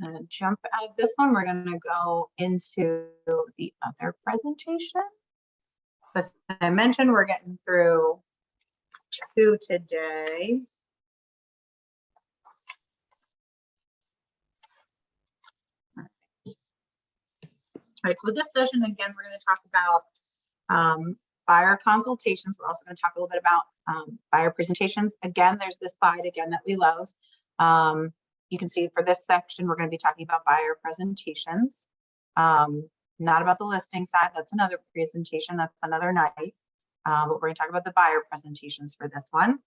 I'm gonna jump out of this one. We're gonna go into the other presentation. So as I mentioned, we're getting through 2 today. right, so with this session, again, we're going to talk about buyer consultations. We're also going to talk a little bit about buyer presentations. Again, there's this slide again that we love. You can see for this section, we're going to be talking about buyer presentations. Not about the listing side. That's another presentation. That's another night. But we're going to talk about the buyer presentations for this one.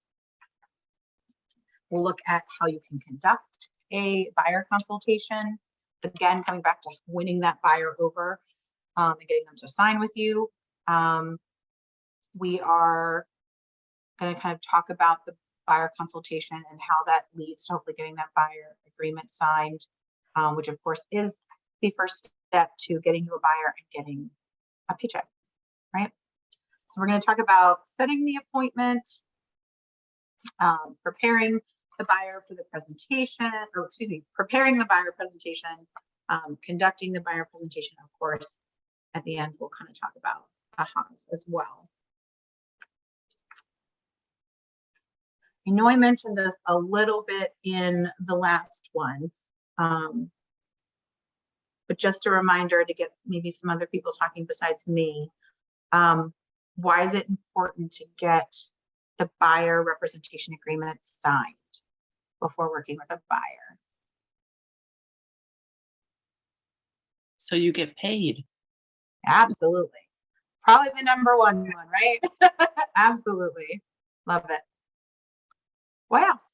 We'll look at how you can conduct a buyer consultation. Again, coming back to winning that buyer over and getting them to sign with you. We are going to kind of talk about the buyer consultation and how that leads to hopefully getting that buyer agreement signed, which of course is the first step to getting you a buyer and getting a paycheck, right? So we're going to talk about setting the appointment, preparing the buyer for the presentation, or excuse me, preparing the buyer presentation, conducting the buyer presentation, of course. At the end, we'll kind of talk about ahas as well. I know I mentioned this a little bit in the last one, but just a reminder to get maybe some other people talking besides me. Why is it important to get the buyer representation agreement signed before working with a buyer? So you get paid. Absolutely. Probably the number one, right? Absolutely. Love it. What else?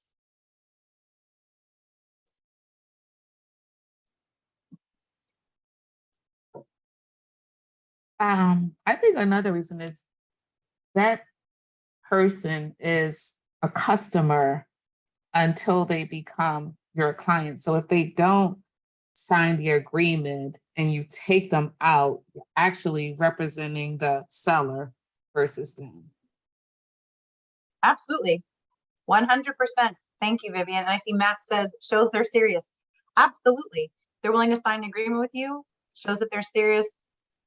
I think another reason is that person is a customer until they become your client. So if they don't sign the agreement and you take them out, you're actually representing the seller versus them. Absolutely. 100%. Thank you, Vivian. And I see Matt says, shows they're serious. Absolutely. They're willing to sign an agreement with you, shows that they're serious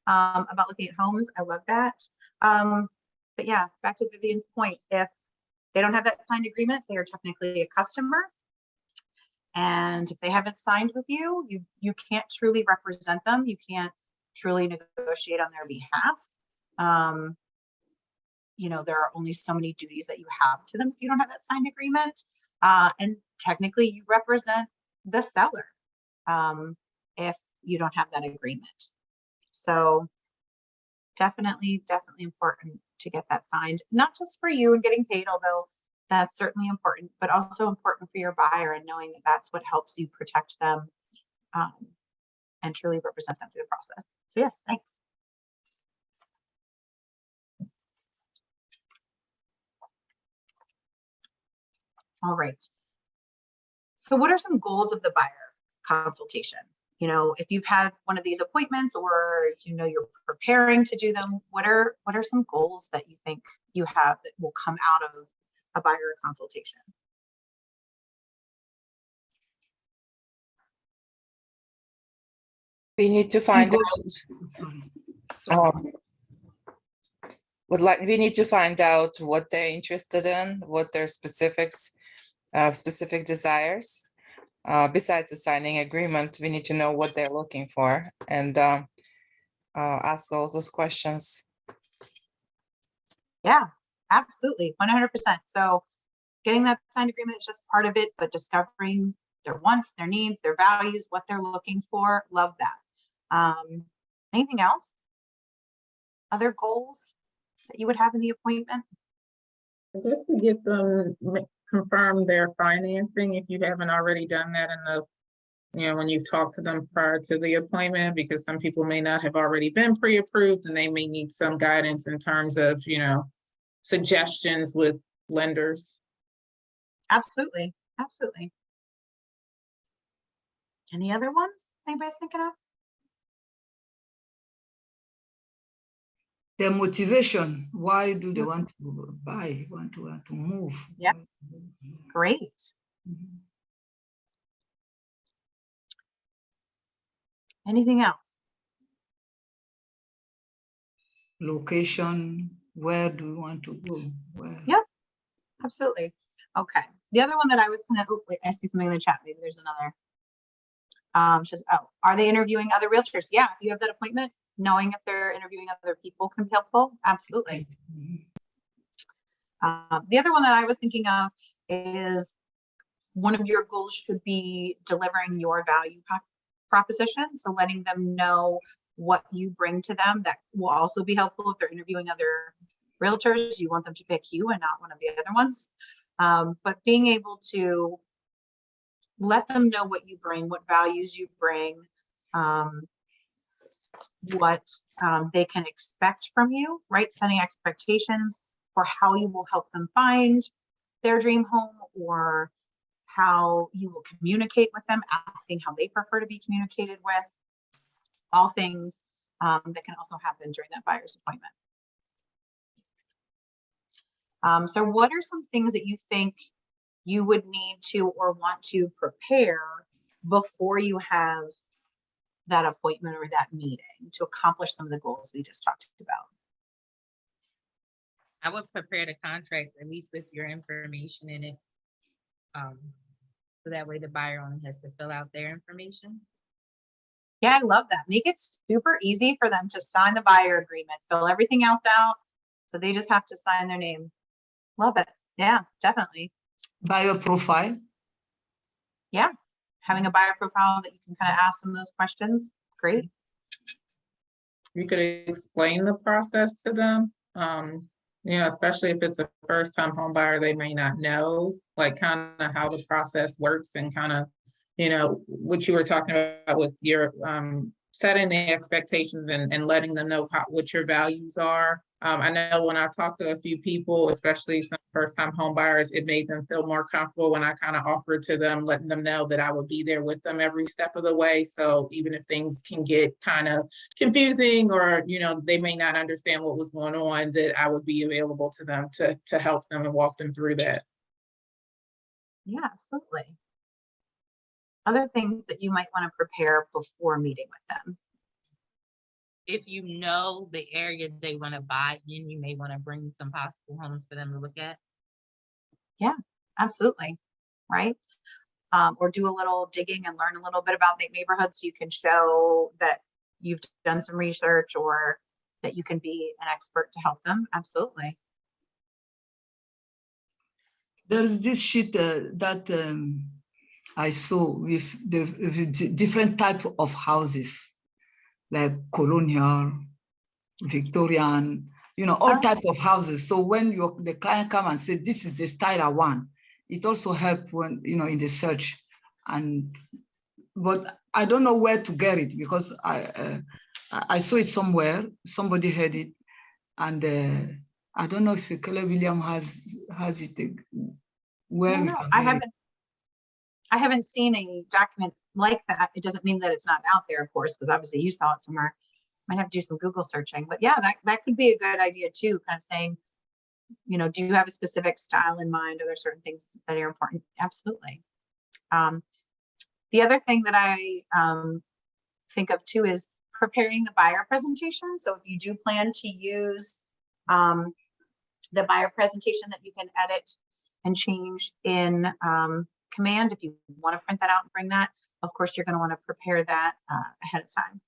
about looking at homes. I love that. But yeah, back to Vivian's point, if they don't have that signed agreement, they are technically a customer. And if they haven't signed with you, you can't truly represent them. You can't truly negotiate on their behalf. You know, there are only so many duties that you have to them if you don't have that signed agreement. And technically you represent the seller if you don't have that agreement. So definitely important to get that signed, not just for you and getting paid, although that's certainly important, but also important for your buyer and knowing that that's what helps you protect them and truly represent them through the process. So yes, thanks. All right. So what are some goals of the buyer consultation? You know, if you've had one of these appointments or, you know, you're preparing to do them, what are some goals that you think you have that will come out of a buyer consultation? We need to find Sorry. out, we need to find out what they're interested in, what their specific desires. Besides the signing agreement, we need to know what they're looking for and ask all those questions. Yeah, absolutely. 100%. So getting that signed agreement is just part of it, but discovering their wants, their needs, their values, what they're looking for. Love that. Anything else? Other goals that you would have in the appointment? I guess to get them confirm their financing if you haven't already done that in the, you know, when you've talked to them prior to the appointment, because some people may not have already been pre-approved and they may need some guidance in terms of, you know, suggestions with lenders. Absolutely. Absolutely. Any other ones anybody's thinking of? Their motivation. Why do they want to buy? Want to move? Yep. Great. Mhm. Anything else? Location. Where do you want to go? Where? Yep. Absolutely. Okay. The other one that I was kind of, oh, wait, I see something in the chat. Maybe there's another. She says, oh, are they interviewing other realtors? Yeah, if you have that appointment, knowing if they're interviewing other people can be helpful. Absolutely. The other one that I was thinking of is one of your goals should be delivering your value proposition. So letting them know what you bring to them. That will also be helpful if they're interviewing other realtors. You want them to pick you and not one of the other ones. But being able to let them know what you bring, what values you bring, what they can expect from you, right? Setting expectations for how you will help them find their dream home, or how you will communicate with them, asking how they prefer to be communicated with, all things that can also happen during that buyer's appointment. So what are some things that you think you would need to or want to prepare before you have that appointment or that meeting to accomplish some of the goals we just talked about? I would prepare the contracts at least with your information in it. So that way the buyer only has to fill out their information. Yeah, I love that. Make it super easy for them to sign the buyer agreement, fill everything else out. So they just have to sign their name. Love it. Yeah, definitely. Buyer profile. Yeah. Having a buyer profile that you can kind of ask them those questions. Great. You could explain the process to them. You know, especially if it's a first time home buyer, they may not know like kind of how the process works, and kind of, you know, what you were talking about with your setting the expectations and letting them know what your values are. I know when I talked to a few people, especially some first time home buyers, it made them feel more comfortable when I kind of offered to them, letting them know that I would be there with them every step of the way. So even if things can get kind of confusing, or, you know, they may not understand what was going on, that I would be available to them to help them and walk them through that. Yeah, absolutely. Other things that you might want to prepare before meeting with them. If you know the area they want to buy in, you may want to bring some possible homes for them to look at. Yeah, absolutely. Right. Or do a little digging and learn a little bit about the neighborhood so you can show that you've done some research or that you can be an expert to help them. Absolutely. There's this sheet that I saw with the different type of houses, like colonial, Victorian, you know, all type of houses. So when the client come and say, this is the style I want, it also help when, you know, in the search. But I don't know where to get it, because I saw it somewhere, somebody had it, and I don't know if Keller William has it. Where we No, can I get it. haven't seen a document like that. It doesn't mean that it's not out there, of course, because obviously you saw it somewhere. Might have to do some Google searching, but yeah, that could be a good idea too. Kind of saying, you know, do you have a specific style in mind? Are there certain things that are important? Absolutely. The other thing that I think of too is preparing the buyer presentation. So if you do plan to use the buyer presentation that you can edit and change in Command, if you want to print that out and bring that, of course, you're going to want to prepare that ahead of time.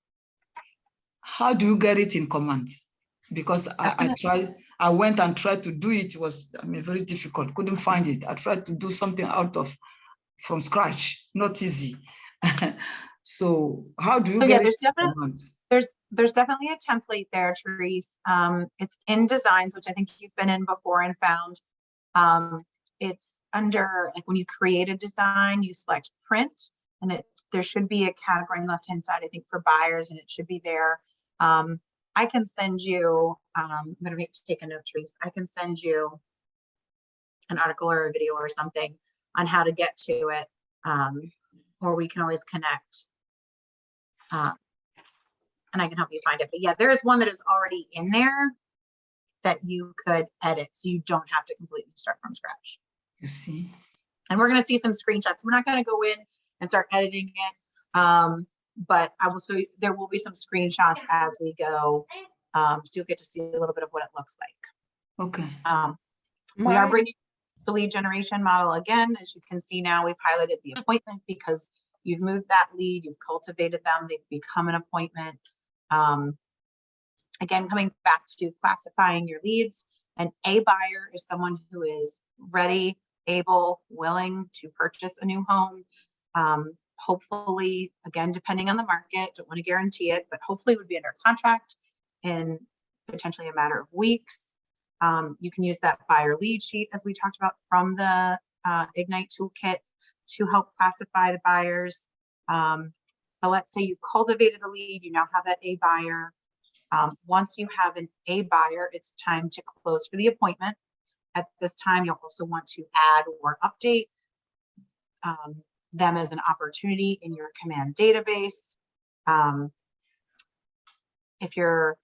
How do you get it in Command? Because I went and tried to do it. It was, I mean, very difficult. Couldn't find it. I tried to do something from scratch. Not easy. So how do you get it in Command? There's definitely a template there, Therese. It's in Designs, which I think you've been in before and found. It's under, like, when you create a design, you select print, and there should be a category on the left-hand side, I think, for buyers, and it should be there. I can send you, I'm going to take a note, Therese. I can send you an article or a video or something on how to get to it, or we can always connect. And I can help you find it. But yeah, there is one that is already in there that you could edit, so you don't have to completely start from scratch. You see? And we're going to see some screenshots. We're not going to go in and start editing it, but I will. So there will be some screenshots as we go, so you'll get to see a little bit of what it looks like. Okay. We are bringing the lead generation model again. As you can see now, we've highlighted the appointment because you've moved that lead, you've cultivated them, they've become an appointment. Again, coming back to classifying your leads, an A buyer is someone who is ready, able, willing to purchase a new home. Hopefully, again, depending on the market, don't want to guarantee it, but hopefully would be under contract in potentially a matter of weeks. You can use that buyer lead sheet, as we talked about, from the Ignite toolkit to help classify the buyers. But let's say you cultivated a lead, you now have that A buyer. Once you have an A buyer, it's time to close for the appointment. At this time, you'll also want to add or update them as an opportunity in your command database. If you're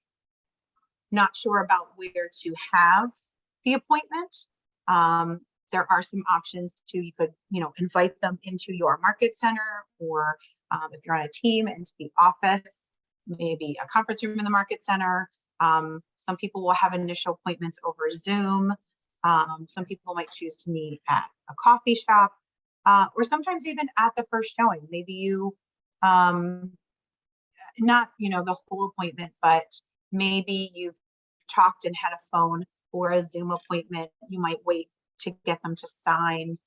not sure about where to have the appointment, there are some options to, you could, invite them into your market center, or if you're on a team, into the office, maybe a conference room in the market center. Some people will have initial appointments over Zoom. Some people might choose to meet at a coffee shop, or sometimes even at the first showing. Maybe you, not, the whole appointment, but maybe you've talked and had a phone or a Zoom appointment. You might wait to get them to sign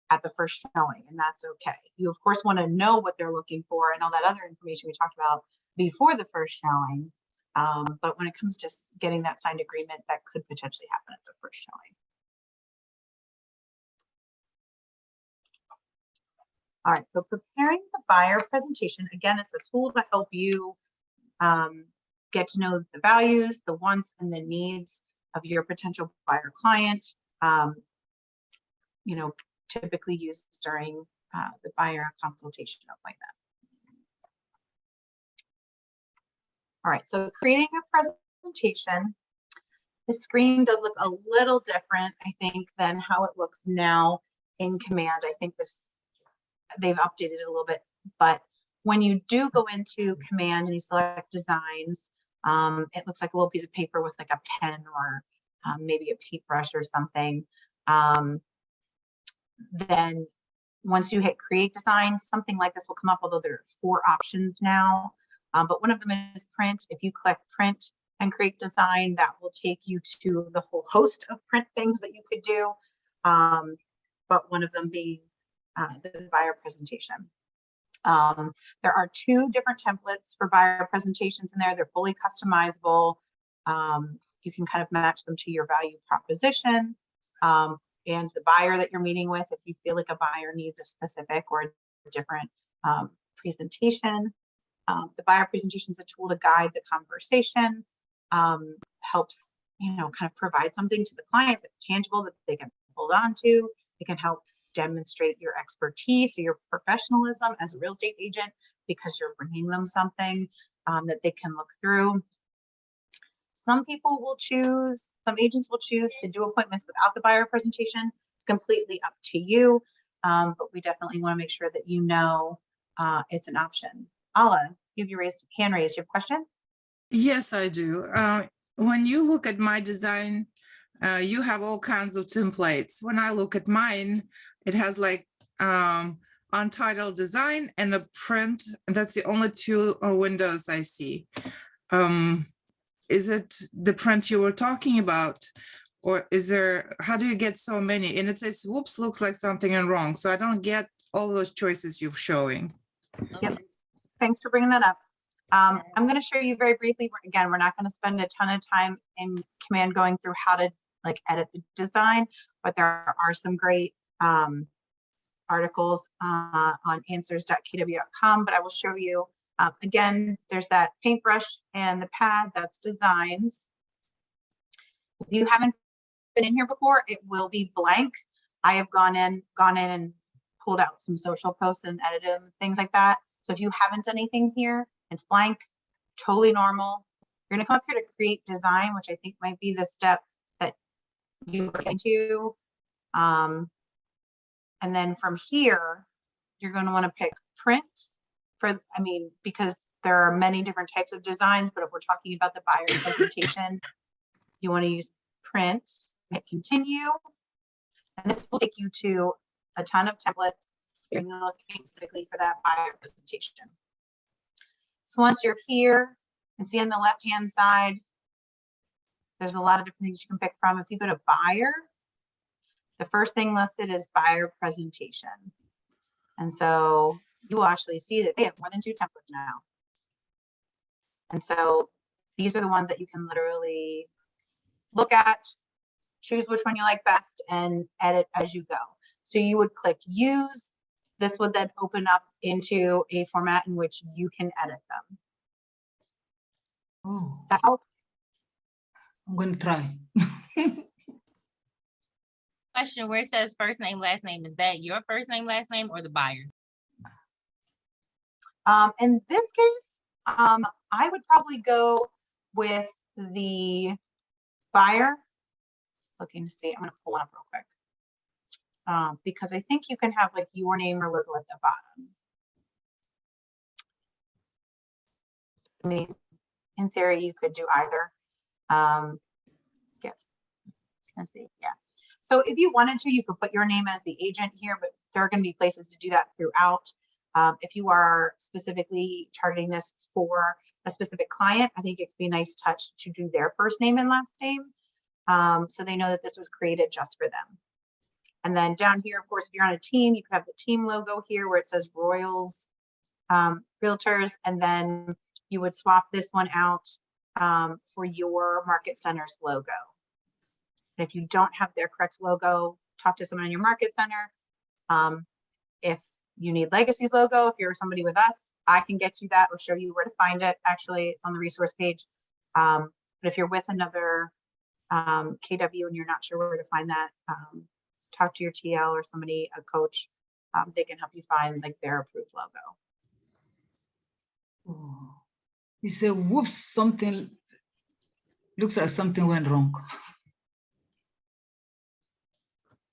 at the first showing, and that's okay. You of course want to know what they're looking for and all that other information we talked about before the first showing. But when it comes to getting that signed agreement, that could potentially happen at the first showing. All right, so preparing the buyer presentation, again, it's a tool to help you get to know the values, the wants, and the needs of your potential buyer client. Typically used during the buyer consultation appointment. All right, so creating a presentation, the screen does look a little different, I think, than how it looks now in Command. I think they've updated it a little bit, but when you do go into Command and you select designs, it looks like a little piece of paper with like a pen or maybe a paintbrush or something. Then once you hit create design, something like this will come up, although there are 4 options now. But one of them is print. If you click print and create design, that will take you to the whole host of print things that you could do. But one of them being the buyer presentation. There are 2 different templates for buyer presentations in there. They're fully customizable. You can kind of match them to your value proposition and the buyer that you're meeting with, if you feel like a buyer needs a specific or a different presentation. The buyer presentation is a tool to guide the conversation, helps, kind of provide something to the client that's tangible that they can hold on to. It can help demonstrate your expertise or your professionalism as a real estate agent, because you're bringing them something that they can look through. Some agents will choose to do appointments without the buyer presentation. It's completely up to you, but we definitely want to make sure that it's an option. Ala, you have your hand raised. You have a question? Yes, I do. When you look at my design, you have all kinds of templates. When I look at mine, it has like untitled design and a print. And that's the only 2 windows I see. Is it the print you were talking about? Or how do you get so many? And it says, whoops, looks like something is wrong. So I don't get all those choices you're showing. Yep. Thanks for bringing that up. I'm going to show you very briefly. Again, we're not going to spend a ton of time in Command going through how to edit the design, but there are some great articles on answers.kw.com, but I will show you. Again, there's that paintbrush and the pad, that's designs. If you haven't been in here before, it will be blank. I have gone in and pulled out some social posts and edited them, things like that. So if you haven't done anything here, it's blank, totally normal. You're gonna come up here to create design, which I think might be the step that you look into. And then from here, you're gonna wanna pick print because there are many different types of designs, but if we're talking about the buyer presentation, you wanna use print, hit continue. And this will take you to a ton of templates. screen looking specifically for that buyer presentation. So once you're here and see on the left-hand side, there's a lot of different things you can pick from. If you go to buyer, the first thing listed is buyer presentation. And so you will actually see that they have more than 2 templates now. And so these are the ones that you can literally look at, choose which one you like best, and edit as you go. So you would click use. This would then open up into a format in which you can edit them. Oh, Does that help? I'm going to try. Question, where it says first name, last name, is that your first name, last name, or the buyer's? In this case, I would probably go with the buyer. Looking to see, I'm going to pull it up real quick. Because I think you can have like your name or logo at the bottom. I mean, in theory, you could do either. Skip. Let's see, yeah. So if you wanted to, you could put your name as the agent here, but there are going to be places to do that throughout. If you are specifically targeting this for a specific client, I think it could be a nice touch to do their first name and last name. So they know that this was created just for them. And then down here, of course, if you're on a team, you can have the team logo here where it says Royals Realtors, and then you would swap this one out for your Market Center's logo. And if you don't have their correct logo, talk to someone in your Market Center. If you need Legacy's logo, if you're somebody with us, I can get you that or show you where to find it. Actually, it's on the resource page. But if you're with another KW and you're not sure where to find that, talk to your TL or somebody, a coach. They can help you find like their approved logo. Oh. He said, whoops, something looks like something went wrong.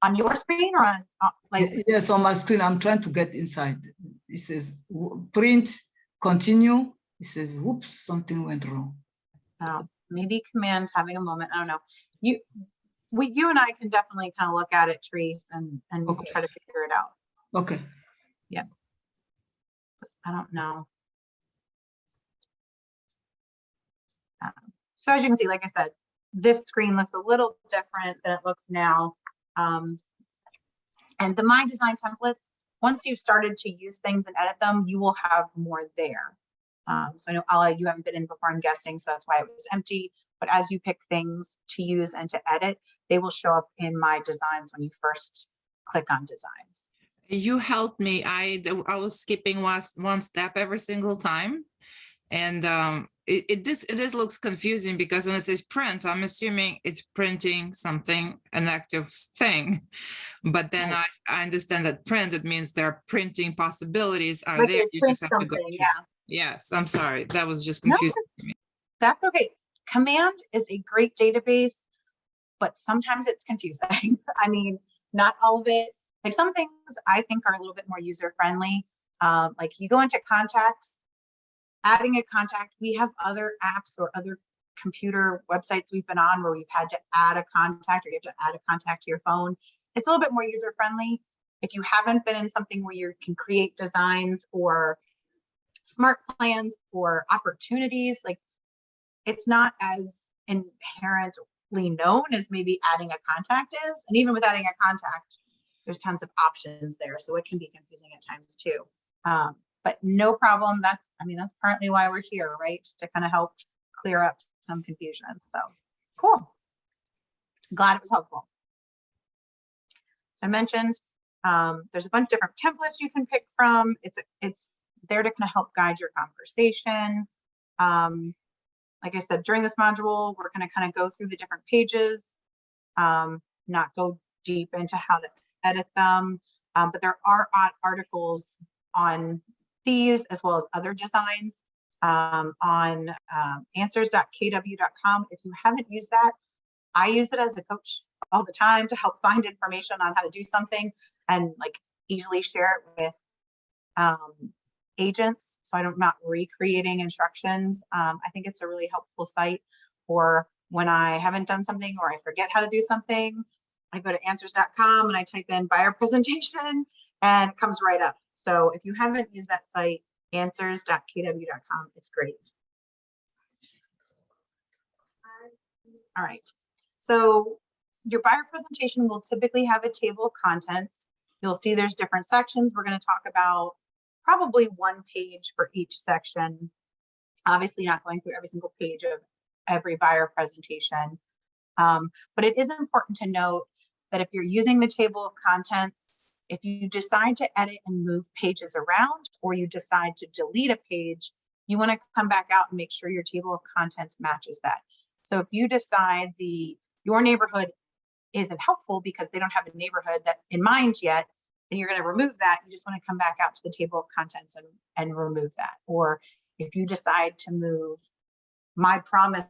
On your screen or on like? Yes, on my screen, I'm trying to get inside. It says print, continue. It says, whoops, something went wrong. Maybe Command's having a moment. I don't know. You and I can definitely kind of look at it, Therese, and Okay. try to figure it out. Okay. Yeah. I don't know. So as you can see, like I said, this screen looks a little different than it looks now. And the My Design templates, once you've started to use things and edit them, you will have more there. So I know, Ala, you haven't been in before, I'm guessing, so that's why it was empty. But as you pick things to use and to edit, they will show up in My Designs when you first click on Designs. You helped me. I was skipping one step every single time. And it looks confusing because when it says print, I'm assuming it's printing something, an active thing. But then Right. I understand that print, it means there are printing possibilities are Like there. it You prints just have to go. something, yeah. Yes, I'm sorry. That was just No, confusing. that's okay. Command is a great database, but sometimes it's confusing. I mean, not all of it. Like some things I think are a little bit more user-friendly. Like you go into contacts, adding a contact, we have other apps or other computer websites we've been on where we've had to add a contact or you have to add a contact to your phone. It's a little bit more user-friendly. If you haven't been in something where you can create designs or smart plans or opportunities, like it's not as inherently known as maybe adding a contact is. And even with adding a contact, there's tons of options there. So it can be confusing at times too. But no problem. That's partly why we're here, right? Just to kind of help clear up some confusion. So cool. Glad it was helpful. So I mentioned there's a bunch of different templates you can pick from. It's there to kind of help guide your conversation. Like I said, during this module, we're going to kind of go through the different pages, not go deep into how to edit them, but there are articles on these as well as other designs on answers.kw.com. If you haven't used that, I use it as a coach all the time to help find information on how to do something and like easily share it with agents, so I'm not recreating instructions. I think it's a really helpful site. Or when I haven't done something or I forget how to do something, I go to answers.com and I type in buyer presentation and it comes right up. So if you haven't used that site, answers.kw.com, it's great. All right. So your buyer presentation will typically have a table of contents. You'll see there's different sections. We're going to talk about probably one page for each section. Obviously not going through every single page of every buyer presentation. But it is important to note that if you're using the table of contents, if you decide to edit and move pages around, or you decide to delete a page, you want to come back out and make sure your table of contents matches that. So if you decide your neighborhood isn't helpful because they don't have a neighborhood that in mind yet, and you're going to remove that, you just want to come back out to the table of contents and remove that. Or if you decide to move my promise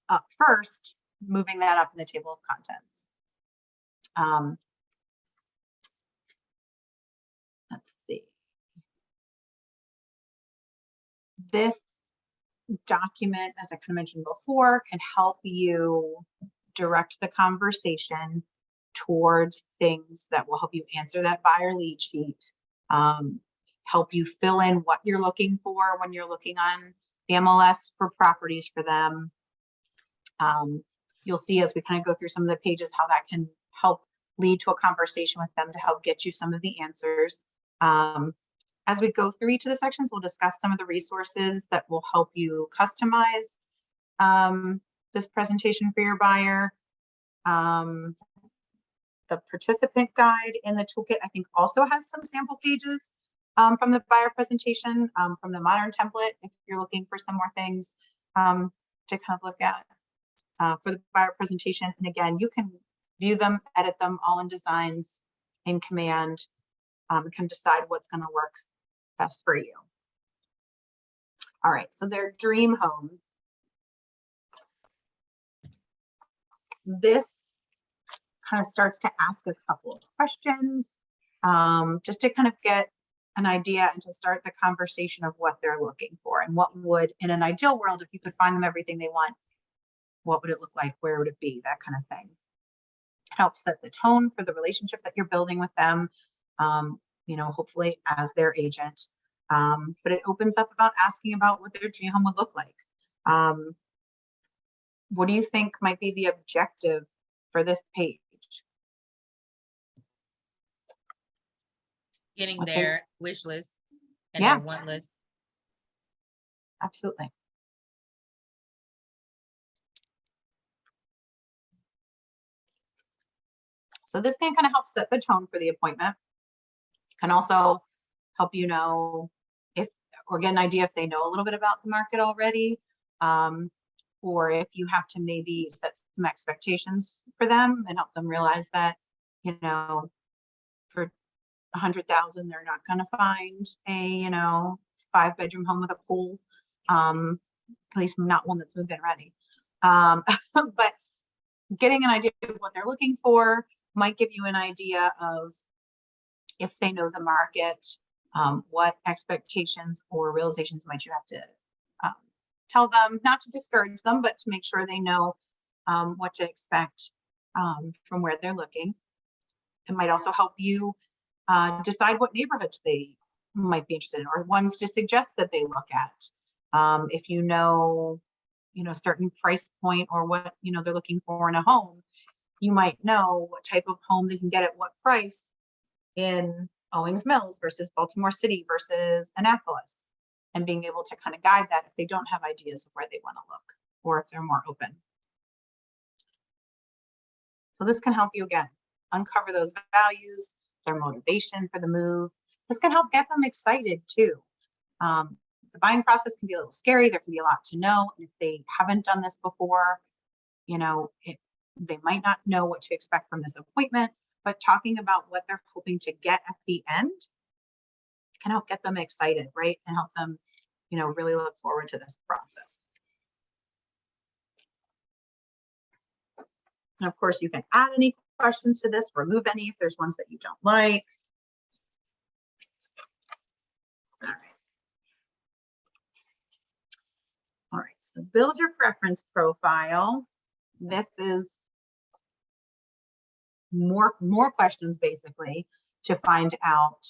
up first, moving that up in the table of contents. Let's see. This document, as I kind of mentioned before, can help you direct the conversation towards things that will help you answer that buyer lead sheet, help you fill in what you're looking for when you're looking on the MLS for properties for them. You'll see as we kind of go through some of the pages how that can help lead to a conversation with them to help get you some of the answers. As we go through each of the sections, we'll discuss some of the resources that will help you customize this presentation for your buyer. The participant guide in the toolkit, I think, also has some sample pages from the buyer presentation, from the modern template, if you're looking for some more things to kind of look at for the buyer presentation. And again, you can view them, edit them all in designs in Command, and can decide what's going to work best for you. All right, so their dream home. This kind of starts to ask a couple of questions just to kind of get an idea and to start the conversation of what they're looking for and what would, in an ideal world, if you could find them everything they want, what would it look like? Where would it be? That kind of thing. It helps set the tone for the relationship that you're building with them, you know, hopefully as their agent. But it opens up about asking about what their dream home would look like. What do you think might be the objective for this page? Getting I think- their wish list and Yeah. their want list. Absolutely. So this can kind of help set the tone for the appointment. Can also help you know if, or get an idea if they know a little bit about the market already, or if you have to maybe set some expectations for them and help them realize that, you know, for 100,000, they're not going to find a, you know, 5-bedroom home with a pool, at least not one that's move-in ready. But getting an idea of what they're looking for might give you an idea of if they know the market, what expectations or realizations might you have to tell them, not to discourage them, but to make sure they know what to expect from where they're looking. It might also help you decide what neighborhoods they might be interested in, or ones to suggest that they look at. If you know, certain price point or what, they're looking for in a home, you might know what type of home they can get at what price in Owings Mills versus Baltimore City versus Annapolis, and being able to kind of guide that if they don't have ideas of where they want to look or if they're more open. So this can help you, again, uncover those values, their motivation for the move. This can help get them excited too. The buying process can be a little scary. There can be a lot to know. And if they haven't done this before, they might not know what to expect from this appointment, but talking about what they're hoping to get at the end can help get them excited, right? And help them, really look forward to this process. And of course, you can add any questions to this, remove any if there's ones that you don't like. All right, so build your preference profile. This is more questions, basically. to find out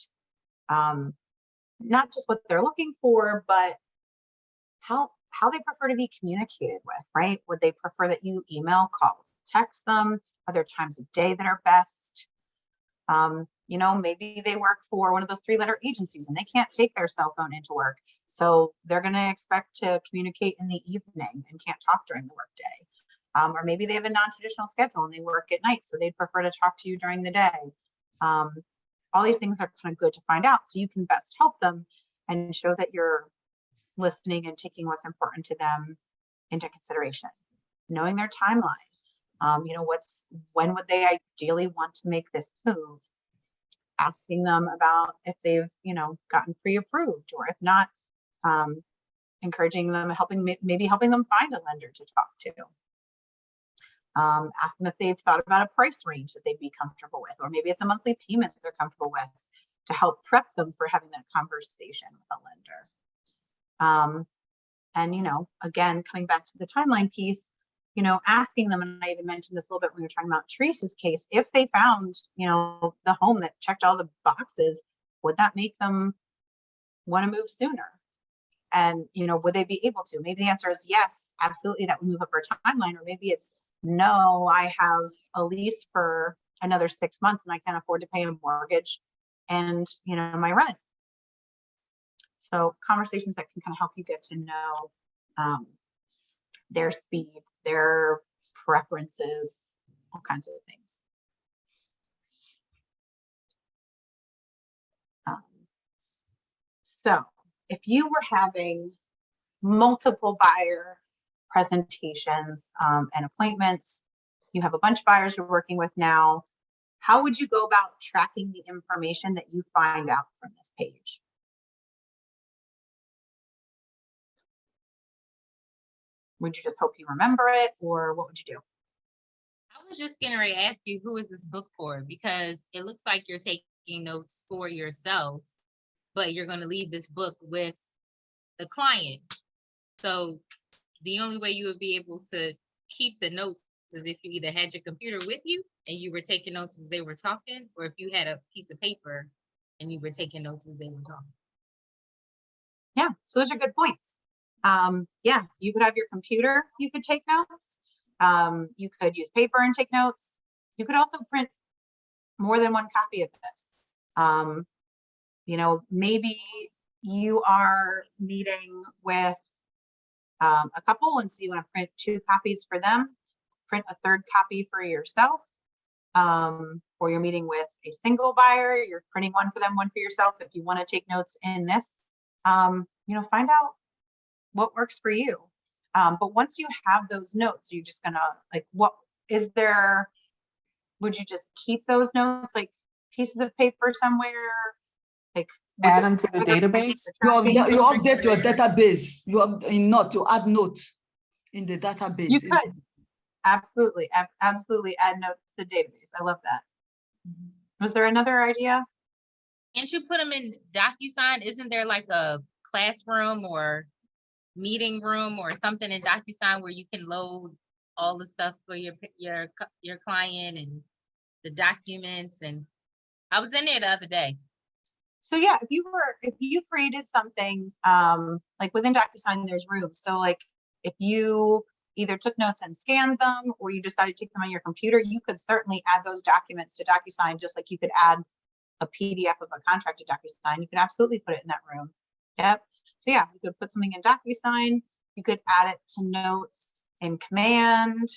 not just what they're looking for, but how they prefer to be communicated with, right? Would they prefer that you email, call, text them? Are there times of day that are best? You know, maybe they work for one of those 3-letter agencies and they can't take their cell phone into work. So they're going to expect to communicate in the evening and can't talk during the workday. Or maybe they have a non-traditional schedule and they work at night, so they'd prefer to talk to you during the day. All these things are kind of good to find out so you can best help them and show that you're listening and taking what's important to them into consideration. Knowing their timeline. You know, when would they ideally want to make this move? Asking them about if they've, you know, gotten pre-approved, or if not, encouraging them, maybe helping them find a lender to talk to. Ask them if they've thought about a price range that they'd be comfortable with, or maybe it's a monthly payment that they're comfortable with, to help prep them for having that conversation with a lender. And, you know, again, coming back to the timeline piece, you know, asking them, and I even mentioned this a little bit when we were talking about Teresa's case, if they found, you know, the home that checked all the boxes, would that make them want to move sooner? And, you know, would they be able to? Maybe the answer is yes, absolutely, that would move up our timeline. Or maybe it's no, I have a lease for another 6 months and I can't afford to pay a mortgage and, you know, my rent. So conversations that can kind of help you get to know their speed, their preferences, all kinds of things. So if you were having multiple buyer presentations and appointments, you have a bunch of buyers you're working with now, how would you go about tracking the information that you find out from this page? Would you just hope you remember it, or what would you do? I was just getting ready to ask you, who is this book for? Because it looks like you're taking notes for yourself, but you're going to leave this book with the client. So the only way you would be able to keep the notes is if you either had your computer with you and you were taking notes as they were talking, or if you had a piece of paper and you were taking notes as they were talking. Yeah, so those are good points. Yeah, you could have your computer, you could take notes. You could use paper and take notes. You could also print more than one copy of this. You know, maybe you are meeting with a couple, and so you want to print 2 copies for them, print a 3rd copy for yourself. Or you're meeting with a single buyer, you're printing one for them, one for yourself. If you want to take notes in this, you know, find out what works for you. But once you have those notes, you're just gonna, like, what is there, would you just keep those notes like pieces of paper somewhere? Like Add them to the database? You update your database. You add notes in the database. You could absolutely add notes to the database. I love that. Was there another idea? Can't you put them in DocuSign? Isn't there like a classroom or meeting room or something in DocuSign where you can load all the stuff for your client and the documents? And I was in there the other day. So yeah, if you created something like within DocuSign, there's rooms. So like if you either took notes and scanned them, or you decided to take them on your computer, you could certainly add those documents to DocuSign, just like you could add a PDF of a contract to DocuSign. You can absolutely put it in that room. Yep. So yeah, you could put something in DocuSign. You could add it to notes in Command.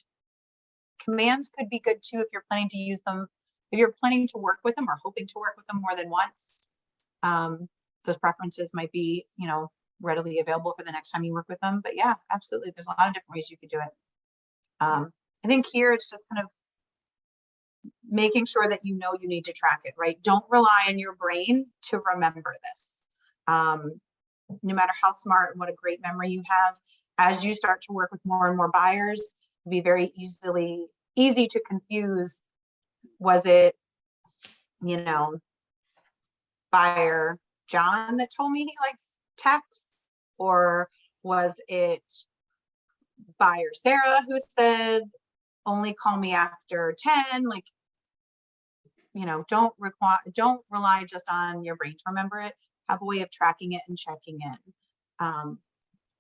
Commands could be good too if you're planning to use them, if you're planning to work with them or hoping to work with them more than once. Those preferences might be, you know, readily available for the next time you work with them. But yeah, absolutely, there's a lot of different ways you could do it. I think here it's just kind of making sure that you know you need to track it, right? Don't rely on your brain to remember this. No matter how smart and what a great memory you have, as you start to work with more and more buyers, it'll be very easy to confuse. Was it, you know, buyer John that told me he likes text, or was it buyer Sarah who said only call me after 10? Like, don't rely just on your brain to remember it. Have a way of tracking it and checking in.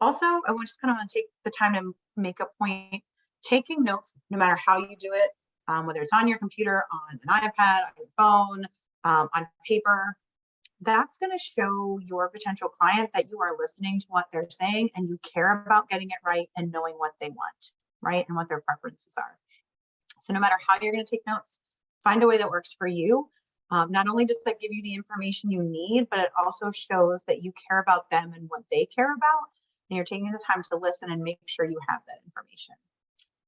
Also, I just kind of want to take the time to make a point. Taking notes, no matter how you do it, whether it's on your computer, on an iPad, on your phone, on paper, that's going to show your potential client that you are listening to what they're saying and you care about getting it right and knowing what they want, right? And what their preferences are. So no matter how you're going to take notes, find a way that works for you. Not only does that give you the information you need, but it also shows that you care about them and what they care about. And you're taking the time to listen and make sure you have that information.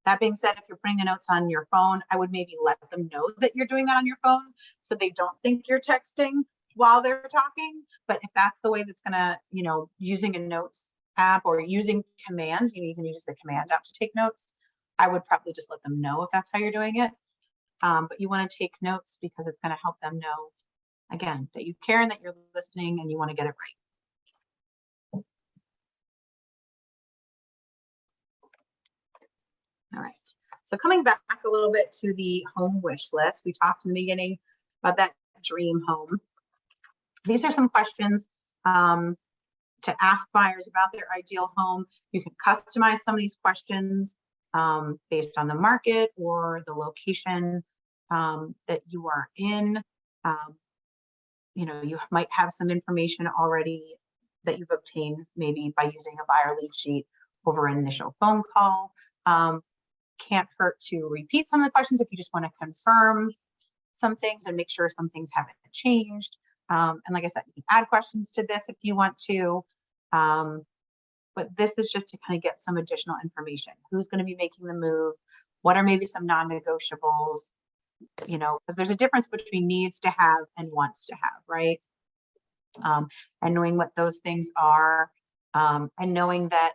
That being said, if you're putting the notes on your phone, I would maybe let them know that you're doing that on your phone so they don't think you're texting while they're talking. But if that's the way that's gonna, using a notes app or using commands, you can use the command app to take notes. I would probably just let them know if that's how you're doing it. But you want to take notes because it's going to help them know, again, that you care and that you're listening and you want to get it right. All right. So coming back a little bit to the home wish list, we talked in the beginning about that dream home. These are some questions to ask buyers about their ideal home. You can customize some of these questions based on the market or the location that you are in. You might have some information already that you've obtained maybe by using a buyer lead sheet over an initial phone call. Can't hurt to repeat some of the questions if you just want to confirm some things and make sure some things haven't changed. And like I said, you can add questions to this if you want to. But this is just to kind of get some additional information. Who's going to be making the move? What are maybe some non-negotiables? Because there's a difference between needs to have and wants to have, right? And knowing what those things are, and knowing that,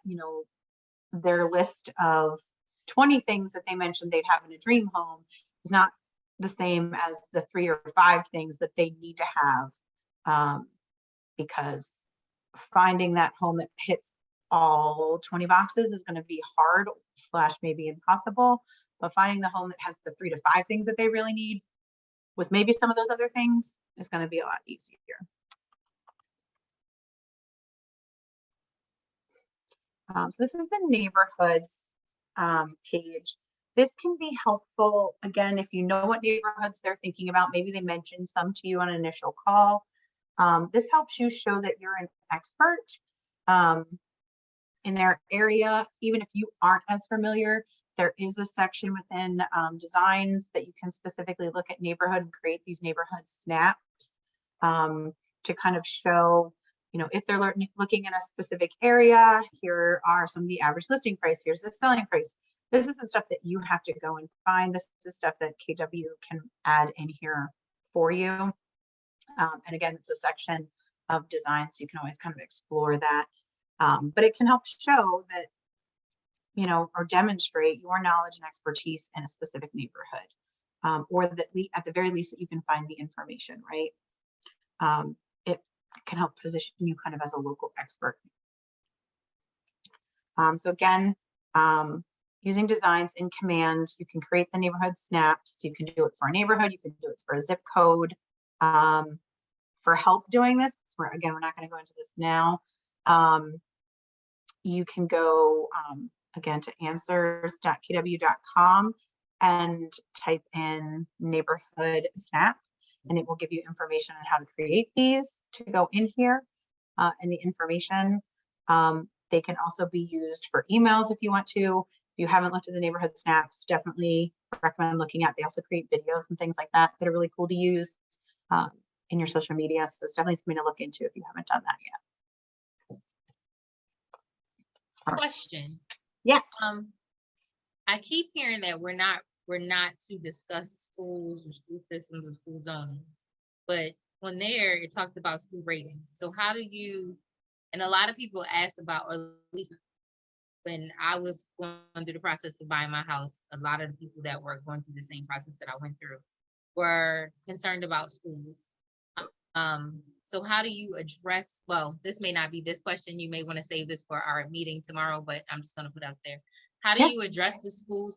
their list of 20 things that they mentioned they'd have in a dream home is not the same as the 3 or 5 things that they need to have, because finding that home that hits all 20 boxes is going to be hard / maybe impossible. But finding the home that has the 3 to 5 things that they really need with maybe some of those other things is going to be a lot easier. So this is the neighborhoods page. This can be helpful, again, if you know what neighborhoods they're thinking about. Maybe they mentioned some to you on an initial call. This helps you show that you're an expert in their area. Even if you aren't as familiar, there is a section within designs that you can specifically look at neighborhood and create these neighborhood snaps to kind of show, if they're looking in a specific area, here are some of the average listing price, here's the selling price. This is the stuff that you have to go and find. This is the stuff that KW can add in here for you. And again, it's a section of design, so you can always kind of explore that. But it can help show that, or demonstrate your knowledge and expertise in a specific neighborhood, or that at the very least that you can find the information, right? It can help position you kind of as a local expert. So again, using designs in command, you can create the neighborhood snaps. You can do it for a neighborhood. You can do it for a zip code. For help doing this, we're not going to go into this now. You can go again to answers.kw.com and type in neighborhood snap, and it will give you information on how to create these to go in here. And the information, they can also be used for emails if you want to. If you haven't looked at the neighborhood snaps, definitely recommend looking at. They also create videos and things like that that are really cool to use in your social media. So it's definitely something to look into if you haven't done that yet. Question. Yes. I keep hearing that we're not to discuss schools or school systems or school zoning, but on there it talked about school ratings. So how do you? And a lot of people ask about, or at least when I was going through the process of buying my house, a lot of the people that were going through the same process that I went through were concerned about schools. So how do you address, well, this may not be this question, you may want to save this for our meeting tomorrow, but I'm just going to put out there. How do you address the school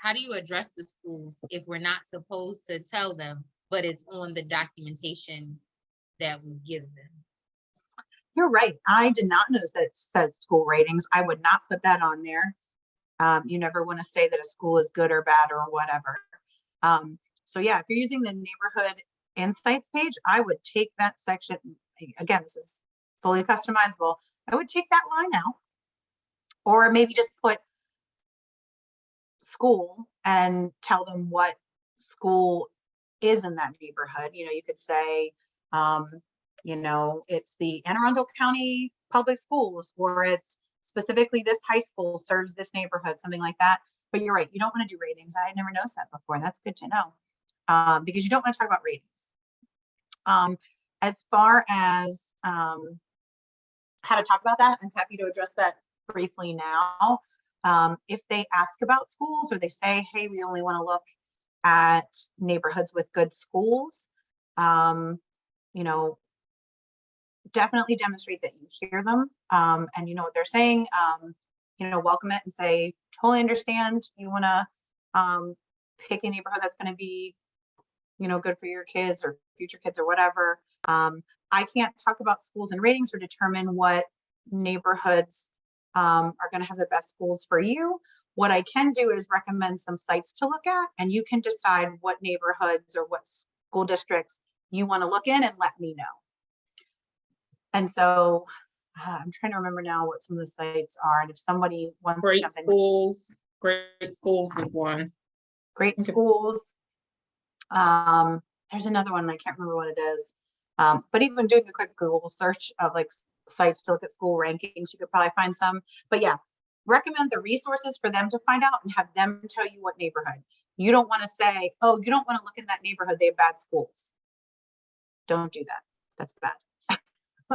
how do you address the schools if we're not supposed to tell them but it's on the documentation that we give them. You're right. I did not notice that it says school ratings. I would not put that on there. You never want to say that a school is good or bad or whatever. So yeah, if you're using the neighborhood insights page, I would take that section. Again, this is fully customizable. I would take that line out, or maybe just put school and tell them what school is in that neighborhood. You know, you could say, you know, it's the Anne Arundel County Public Schools, or it's specifically this high school serves this neighborhood, something like that. But you're right, you don't want to do ratings. I had never noticed that before. That's good to know, because you don't want to talk about ratings. As far as how to talk about that, I'm happy to address that briefly now. If they ask about schools, or they say, hey, we only want to look at neighborhoods with good schools, you know, definitely demonstrate that you hear them, and you know what they're saying. You know, welcome it and say, totally understand you want to pick a neighborhood that's going to be, you know, good for your kids or future kids or whatever. I can't talk about schools and ratings or determine what neighborhoods are going to have the best schools for you. What I can do is recommend some sites to look at, and you can decide what neighborhoods or what school districts you want to look in and let me know. And so I'm trying to remember now what some of the sites are, and if somebody wants to Great jump in. schools, great schools is one. Great Okay. schools. There's another one, I can't remember what it is. But even doing a quick Google search of like sites to look at school rankings, you could probably find some. But yeah, recommend the resources for them to find out and have them tell you what neighborhood. You don't want to say, oh, you don't want to look in that neighborhood, they have bad schools. Don't do that. That's bad.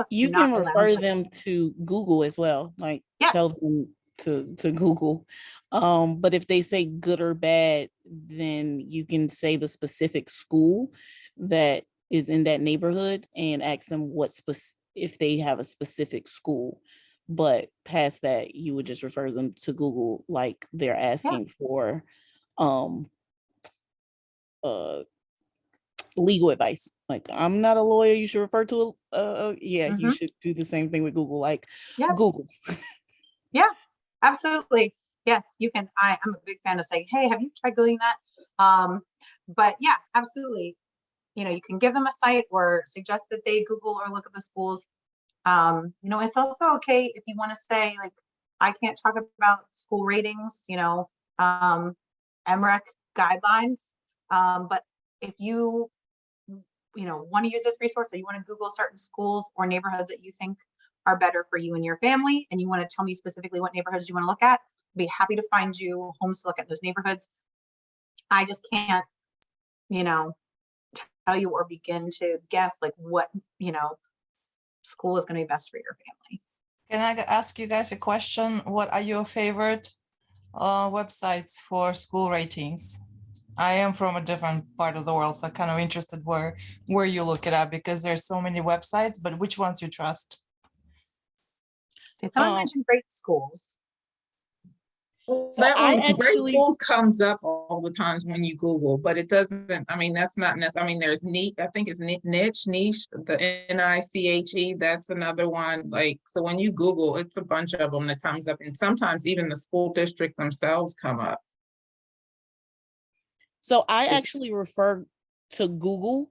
You Not can allowed refer to. them to Google as well, like Yeah. tell them to Google. But if they say good or bad, then you can say the specific school that is in that neighborhood and ask them if they have a specific school. But past that, you would just refer them to Google, like they're asking for legal advice. Like, I'm not a lawyer, you should refer to you should do the same thing with Google, like Google. Yeah, absolutely. Yes, you can. I'm a big fan of saying, hey, have you tried Googling that? But yeah, absolutely. You know, you can give them a site or suggest that they Google or look at the schools. You know, it's also okay if you want to say, like, I can't talk about school ratings, you know, MREC guidelines. But if you know, want to use this resource, or you want to Google certain schools or neighborhoods that you think are better for you and your family, and you want to tell me specifically what neighborhoods you want to look at, I'd be happy to find you homes to look at those neighborhoods. I just can't, you know, tell you or begin to guess like what, you know, school is going to be best for your family. Can I ask you guys a question? What are your favorite websites for school ratings? I am from a different part of the world, so I'm kind of interested where you look it up, because there's so many websites, but which ones you trust? See, someone mentioned great schools. So I that one, great actually- schools comes up all the times when you Google, but it doesn't, I mean, that's not necessarily, I mean, there's I think it's niche, the NICHE, that's another one. Like, so when you Google, it's a bunch of them that comes up, and sometimes even the school district themselves come up. So I actually refer to Google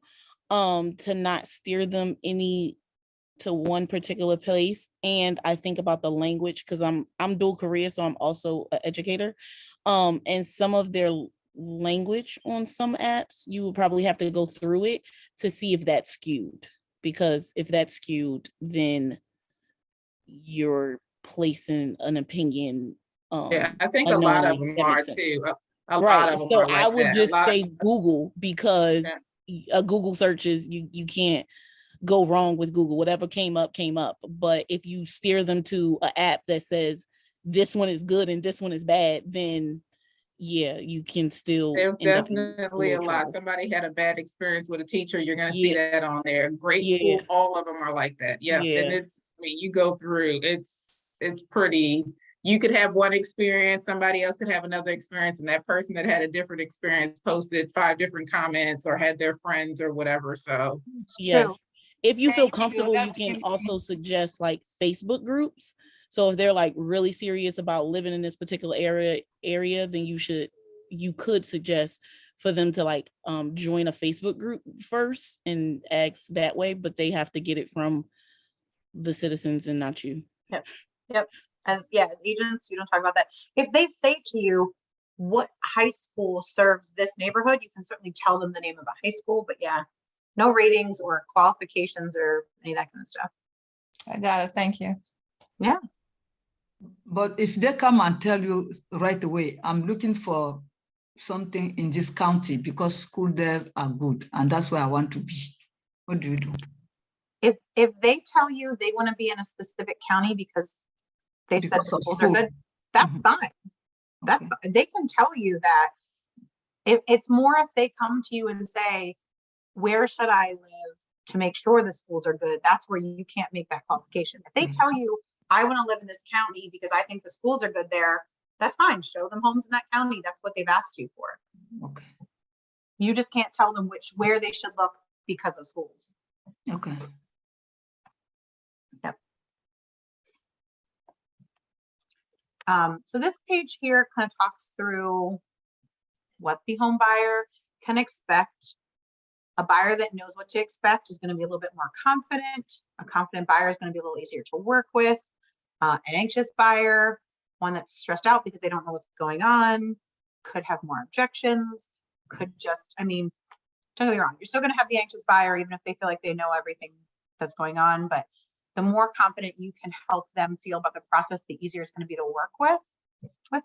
to not steer them to one particular place. And I think about the language, because I'm dual career, so I'm also an educator. And some of their language on some apps, you would probably have to go through it to see if that's skewed. Because if that's skewed, then you're placing an opinion. Yeah, I think a lot of them are too. A lot of them so are like I would that. just say Google, because Yeah. a Google search is you can't go wrong with Google. Whatever came up. But if you steer them to an app that says this one is good and this one is bad, then yeah, you can still There's end up in definitely a little lot. trouble. Somebody had a bad experience with a teacher, you're gonna see Yeah. that on there. Great Yeah. schools, all of them are like that. Yeah, Yeah. and it's, I mean, you go through, it's pretty, you could have one experience, somebody else could have another experience, and that person that had a different experience posted 5 different comments or had their friends or whatever, so. Yes. If you feel Thank you. comfortable, you That can gives me- also suggest like Facebook groups. So if they're like really serious about living in this particular area, then you could suggest for them to like join a Facebook group first and ask that way, but they have to get it from the citizens and not you. Yep. As agents, you don't talk about that. If they say to you, what high school serves this neighborhood, you can certainly tell them the name of a high school, but yeah, no ratings or qualifications or any of that kind of stuff. I got it. Thank you. Yeah. But if they come and tell you right away, I'm looking for something in this county because school there are good, and that's where I want to be. What do you do? If they tell you they want to be in a specific county because they said Because the of schools are school. good, that's Mhm. fine. That's Okay. fine. They can tell you that. It's more if they come to you and say, where should I live to make sure the schools are good? That's where you can't make that qualification. If they Mhm. tell you, I want to live in this county because I think the schools are good there, that's fine. Show them homes in that county. That's what they've asked you for. Okay. You just can't tell them where they should look because of schools. Okay. So this page here kind of talks through what the home buyer can expect. A buyer that knows what to expect is going to be a little bit more confident. A confident buyer is going to be a little easier to work with. An anxious buyer, one that's stressed out because they don't know what's going on, could have more objections, could just, I mean, don't get me wrong, you're still going to have the anxious buyer even if they feel like they know everything that's going on, but the more confident you can help them feel about the process, the easier it's going to be to work with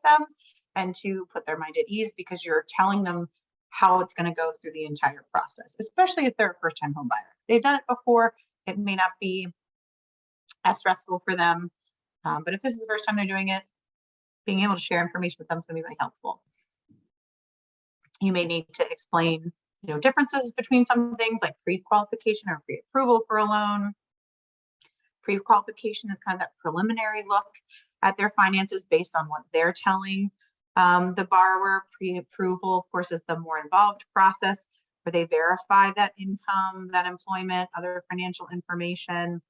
them and to put their mind at ease because you're telling them how it's going to go through the entire process, especially if they're a first-time home buyer. They've done it before. It may not be as stressful for them, but if this is the first time they're doing it, being able to share information with them is going to be really helpful. You may need to explain, differences between some things like pre-qualification or pre-approval for a loan. Pre-qualification is kind of that preliminary look at their finances based on what they're telling the borrower. Pre-approval, of course, is the more involved process where they verify that income, that employment, other financial information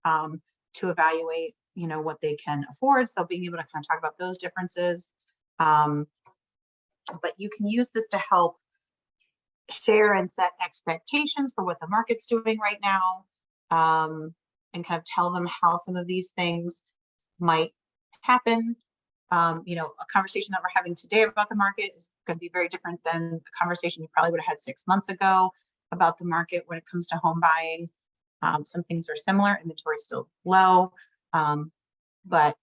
to evaluate, what they can afford. So being able to kind of talk about those differences. But you can use this to help share and set expectations for what the market's doing right now. And kind of tell them how some of these things might happen. A conversation that we're having today about the market is going to be very different than the conversation you probably would have had 6 months ago about the market when it comes to home buying. Some things are similar, inventory is still low, but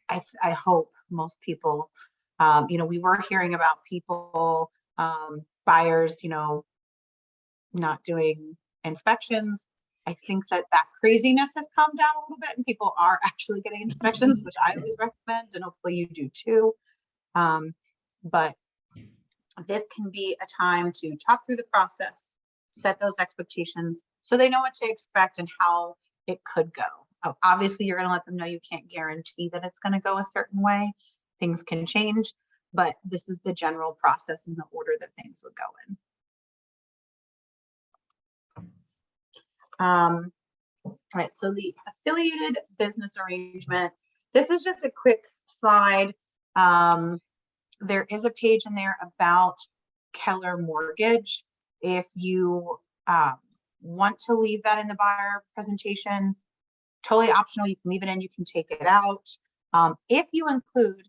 I hope most people, we were hearing about people, buyers, not doing inspections. I think that craziness has calmed down a little bit and people are actually getting inspections, which I always recommend, and hopefully you do too. But this can be a time to talk through the process, set those expectations so they know what to expect and how it could go. Obviously, you're going to let them know you can't guarantee that it's going to go a certain way. Things can change, but this is the general process and the order that things would go in. All right, so the affiliated business arrangement. This is just a quick slide. There is a page in there about Keller Mortgage. If you want to leave that in the buyer presentation, totally optional. You can leave it in, you can take it out. If you include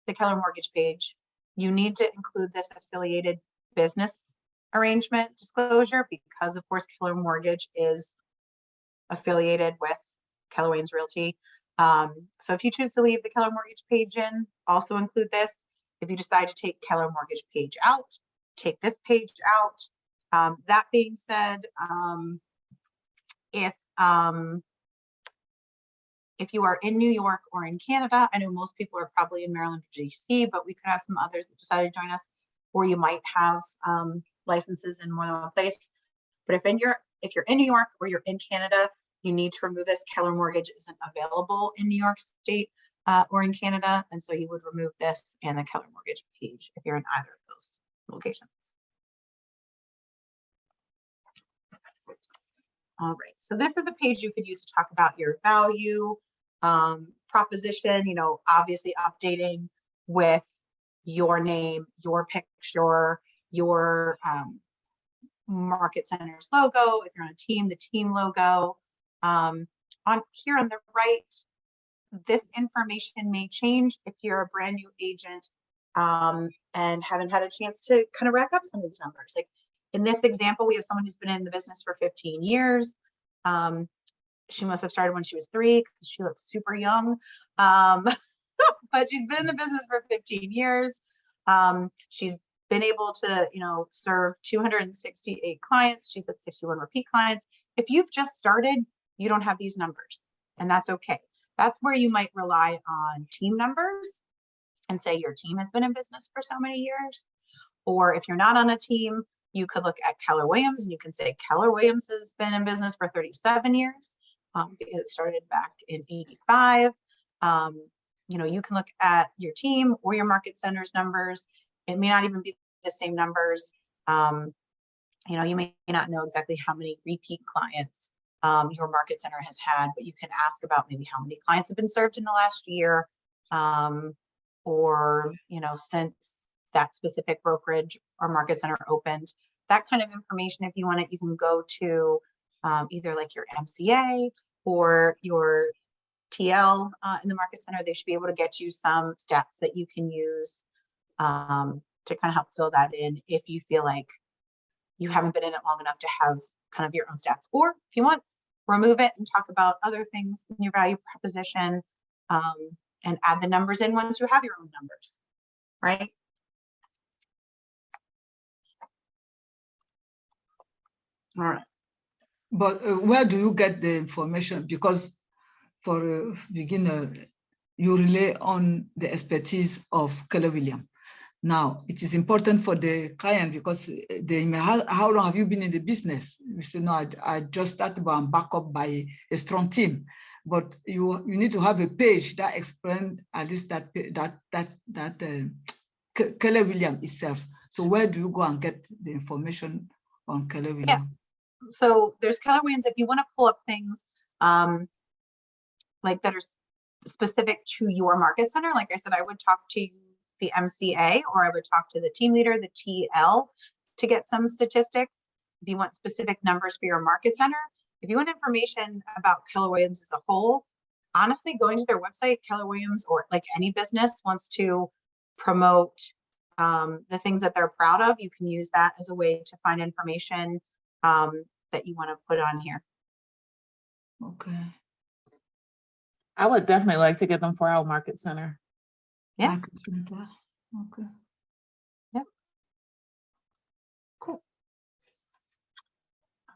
the Keller Mortgage page, you need to include this affiliated business arrangement disclosure because, of course, Keller Mortgage is affiliated with Keller Williams Realty. So if you choose to leave the Keller Mortgage page in, also include this. If you decide to take Keller Mortgage page out, take this page out. That being said, if you are in New York or in Canada, I know most people are probably in Maryland or DC, but we could have some others that decided to join us, or you might have licenses in more than one place. But if you're in New York or you're in Canada, you need to remove this. Keller Mortgage isn't available in New York State. or in Canada. And so you would remove this and the Keller Mortgage page if you're in either of those locations. All right, so this is a page you could use to talk about your value proposition, you know, obviously updating with your name, your picture, your market center's logo. If you're on a team, the team logo. On here on the right, this information may change if you're a brand new agent and haven't had a chance to kind of rack up some of these numbers. Like in this example, we have someone who's been in the business for 15 years. She must have started when she was 3 because she looks super young. But she's been in the business for 15 years. She's been able to, you know, serve 268 clients. She's at 61 repeat clients. If you've just started, you don't have these numbers, and that's okay. That's where you might rely on team numbers and say your team has been in business for so many years. Or if you're not on a team, you could look at Keller Williams and you can say Keller Williams has been in business for 37 years because it started back in 85. You know, you can look at your team or your market center's numbers. It may not even be the same numbers. You know, you may not know exactly how many repeat clients your market center has had, but you can ask about maybe how many clients have been served in the last year, or, you know, since that specific brokerage or market center opened. That kind of information, if you want it, you can go to either like your MCA or your TL in the market center. They should be able to get you some stats that you can use to kind of help fill that in if you feel like you haven't been in it long enough to have kind of your own stats. Or if you want, remove it and talk about other things in your value proposition and add the numbers in once you have your own numbers, right? All right. But where do you get the information? Because for a beginner, you rely on the expertise of Keller Williams. Now, it is important for the client because they may, how long have you been in the business? You say, no, I just started, but I'm backed up by a strong team. But you need to have a page that explains at least that Keller Williams itself. So where do you go and get the information on Keller Williams? Yeah. So there's Keller Williams. If you want to pull up things like that are specific to your market center, like I said, I would talk to the MCA or I would talk to the team leader, the TL, to get some statistics. If you want specific numbers for your market center, if you want information about Keller Williams as a whole, honestly, going to their website, Keller Williams, or like any business wants to promote the things that they're proud of, you can use that as a way to find information that you want to put on here. Okay. I would definitely like to get them for our market center. Yeah. Market center. Okay. Yep. Cool.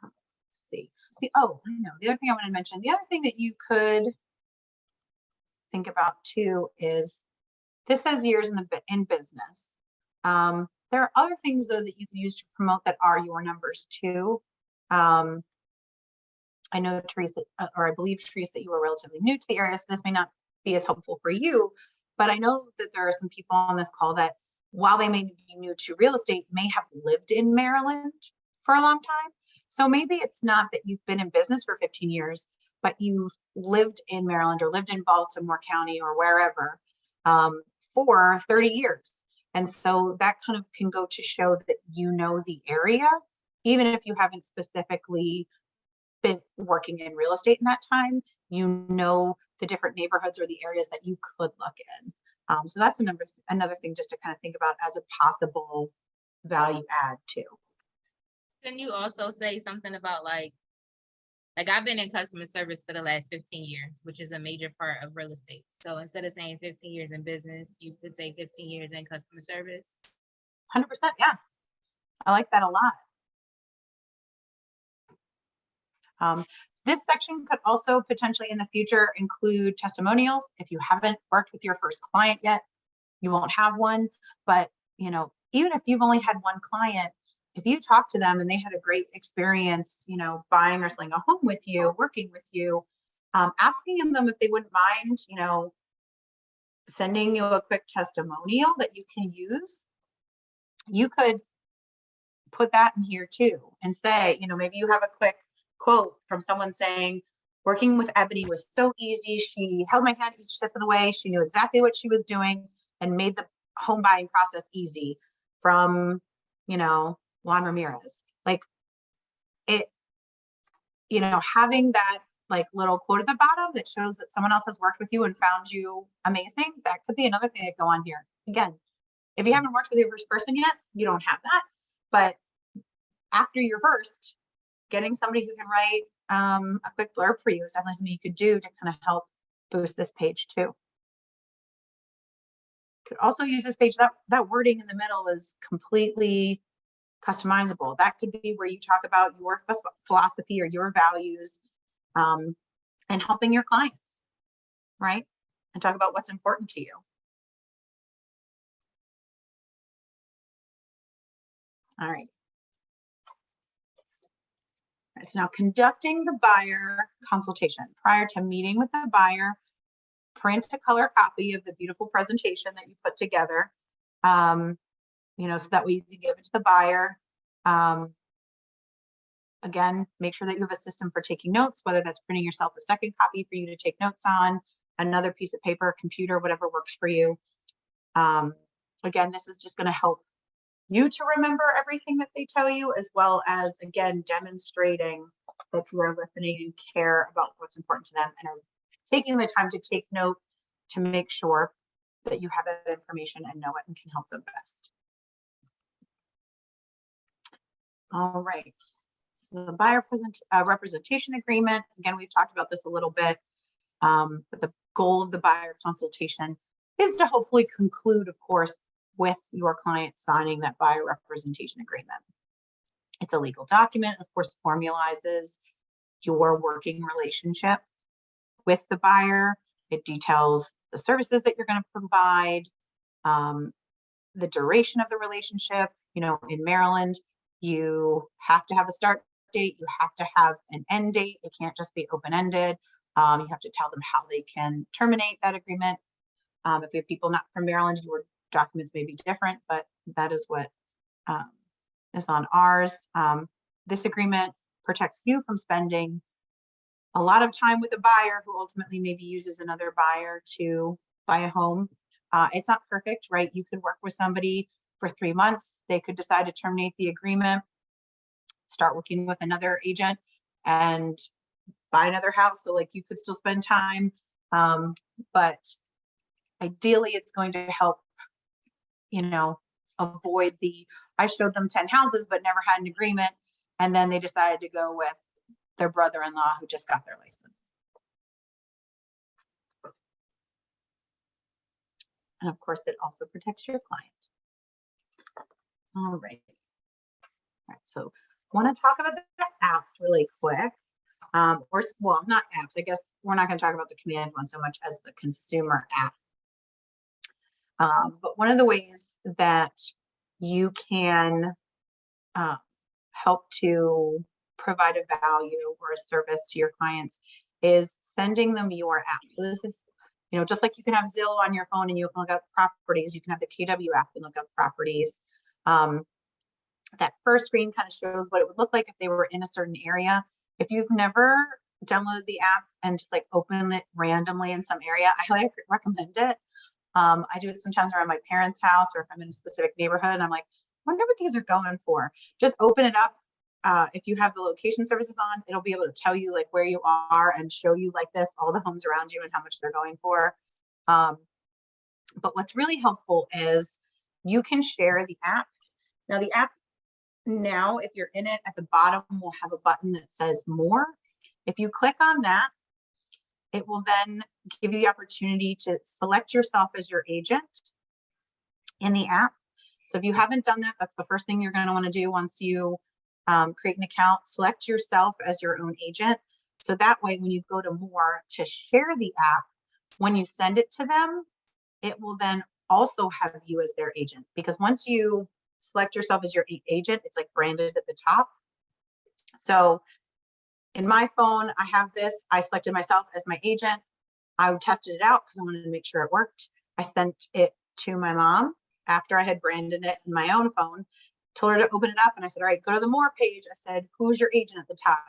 Let's see. Oh, I know. The other thing I want to mention, the other thing that you could think about too is this says years in business. There are other things though that you can use to promote that are your numbers too. I know Teresa, or I believe Teresa, you were relatively new to the area, so this may not be as helpful for you, but I know that there are some people on this call that while they may be new to real estate, may have lived in Maryland for a long time. So maybe it's not that you've been in business for 15 years, but you've lived in Maryland or lived in Baltimore County or wherever for 30 years. And so that kind of can go to show that you know the area, even if you haven't specifically been working in real estate in that time, you know the different neighborhoods or the areas that you could look in. So that's another thing just to kind of think about as a possible value add too. Can you also say something about like I've been in customer service for the last 15 years, which is a major part of real estate. So instead of saying 15 years in business, you could say 15 years in customer service. 100%, yeah. I like that a lot. This section could also potentially in the future include testimonials. If you haven't worked with your first client yet, you won't have one. But you know, even if you've only had one client, if you talk to them and they had a great experience, you know, buying or selling a home with you, working with you, asking them if they wouldn't mind, you know, sending you a quick testimonial that you can use. You could put that in here too and say, maybe you have a quick quote from someone saying, working with Ebony was so easy. She held my hand each step of the way. She knew exactly what she was doing and made the home buying process easy, from, Juan Ramirez. Like it, having that like little quote at the bottom that shows that someone else has worked with you and found you amazing. That could be another thing that go on here. Again, if you haven't worked with your first person yet, you don't have that. But after your first, getting somebody who can write a quick blurb for you is definitely something you could do to kind of help boost this page too. Could also use this page. That wording in the middle is completely customizable. That could be where you talk about your philosophy or your values, and helping your clients, right? And talk about what's important to you. All right. So now, conducting the buyer consultation. Prior to meeting with the buyer, print a color copy of the beautiful presentation that you put together, so that way you can give it to the buyer. Again, make sure that you have a system for taking notes, whether that's printing yourself a second copy for you to take notes on, another piece of paper, computer, whatever works for you. Again, this is just going to help you to remember everything that they tell you, as well as, again, demonstrating that you are listening and care about what's important to them and are taking the time to take note to make sure that you have that information and know it and can help them best. All right. The buyer representation agreement. Again, we've talked about this a little bit, but the goal of the buyer consultation is to hopefully conclude, of course, with your client signing that buyer representation agreement. It's a legal document, of course, formalizes your working relationship with the buyer. It details the services that you're going to provide, the duration of the relationship. In Maryland, you have to have a start date, you have to have an end date. It can't just be open-ended. You have to tell them how they can terminate that agreement. If you have people not from Maryland, your documents may be different, but that is what is on ours. This agreement protects you from spending a lot of time with a buyer who ultimately maybe uses another buyer to buy a home. It's not perfect, right? You could work with somebody for 3 months. They could decide to terminate the agreement, start working with another agent, and buy another house. So like you could still spend time, but ideally it's going to help, avoid I showed them 10 houses but never had an agreement, and then they decided to go with their brother-in-law who just got their license. And of course, it also protects your client. All right. So I want to talk about the apps really quick. Well, not apps. I guess we're not going to talk about the command one so much as the consumer app. But one of the ways that you can help to provide a value or a service to your clients is sending them your app. So this is, just like you can have Zillow on your phone and you can look up properties, you can have the KW app and look up properties. That first screen kind of shows what it would look like if they were in a certain area. If you've never downloaded the app and just like open it randomly in some area, I highly recommend it. I do it sometimes around my parents' house, or if I'm in a specific neighborhood and I'm like, I wonder what these are going for. Just open it up. If you have the location services on, it'll be able to tell you like where you are and show you like this, all the homes around you and how much they're going for. But what's really helpful is you can share the app. Now the app now, if you're in it, at the bottom will have a button that says more. If you click on that, it will then give you the opportunity to select yourself as your agent in the app. So if you haven't done that, that's the first thing you're going to want to do once you create an account. Select yourself as your own agent. So that way, when you go to more to share the app, when you send it to them, it will then also have you as their agent. Because once you select yourself as your agent, it's like branded at the top. So in my phone, I have this. I selected myself as my agent. I tested it out because I wanted to make sure it worked. I sent it to my mom after I had branded it in my own phone, told her to open it up, and I said, all right, go to the more page. I said, who's your agent at the top?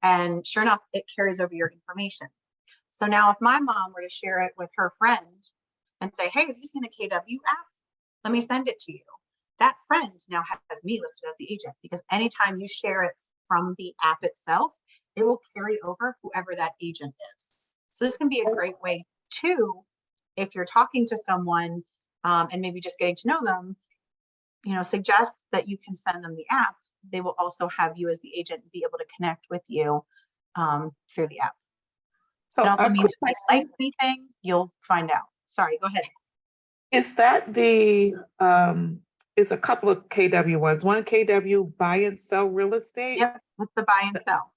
And sure enough, it carries over your information. So now if my mom were to share it with her friend and say, hey, have you seen a KW app? Let me send it to you. That friend now has me listed as the agent, because anytime you share it from the app itself, it will carry over whoever that agent is. So this can be a great way too, if you're talking to someone and maybe just getting to know them, suggest that you can send them the app. They will also have you as the agent and be able to connect with you through the app. So It also a means quick if they like question, anything, you'll find out. Sorry, go ahead. is that it's a couple of KW ones. One KW buy and sell real estate. Yep, that's the buy and sell.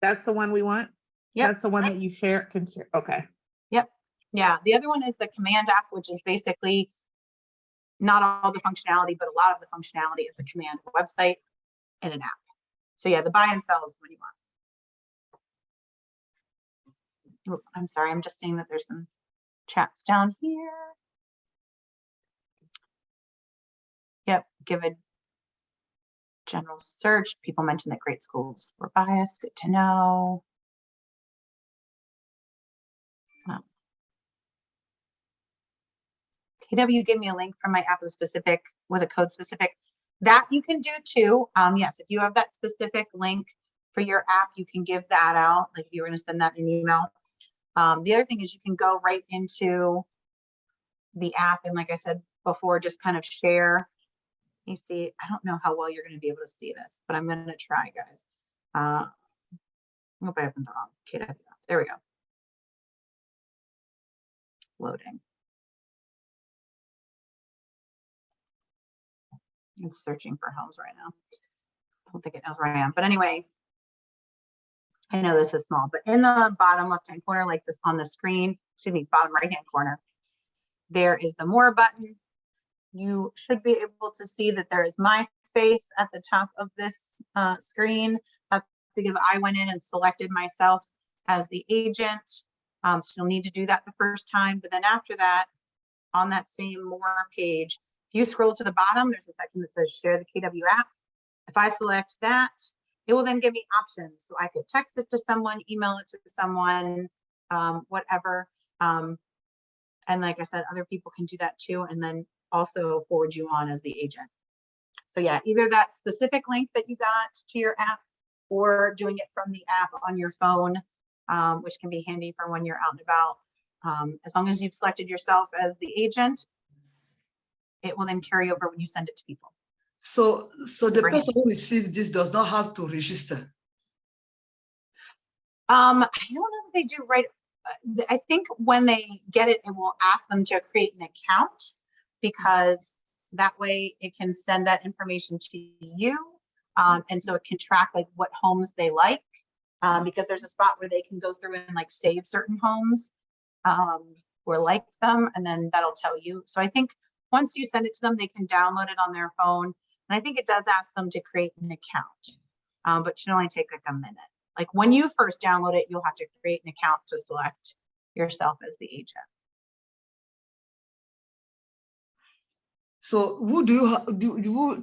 That's the one we want? Yep. That's the one that you can share. Okay. Yep. Yeah. The other one is the command app, which is basically not all the functionality, but a lot of the functionality is a command website and an app. So yeah, the buy and sell is what you want. I'm sorry, I'm just seeing that there's some chats down here. Yep, give a general search. People mentioned that great schools were biased. Good to know. KW gave me a link from my app with a code specific. That you can do too. Yes, if you have that specific link for your app, you can give that out. Like if you were going to send that in an email. The other thing is you can go right into the app and, like I said before, just kind of share. You see, I don't know how well you're going to be able to see this, but I'm going to try, guys. I hope I opened the wrong KW. There we go. It's loading. It's searching for homes right now. I don't think it knows where I am, but anyway, I know this is small, but in the bottom left-hand corner, like this on the screen, excuse me, bottom right-hand corner, there is the more button. You should be able to see that there is my face at the top of this screen. That's because I went in and selected myself as the agent. So you'll need to do that the first time, but then after that, on that same more page, if you scroll to the bottom, there's a section that says share the KW app. If I select that, it will then give me options. So I could text it to someone, email it to someone, whatever. And like I said, other people can do that too, and then also forward you on as the agent. So yeah, either that specific link that you got to your app or doing it from the app on your phone, which can be handy for when you're out and about. As long as you've selected yourself as the agent, it will then carry over when you send it to people. So the person who received this does not have to register. I don't know if they do right. I think when they get it, it will ask them to create an account, because that way it can send that information to you. And so it can track like what homes they like, because there's a spot where they can go through and like save certain homes or like them, and then that'll tell you. So I think once you send it to them, they can download it on their phone. And I think it does ask them to create an account, but it should only take like a minute. Like when you first download it, you'll have to create an account to select yourself as the agent. So who do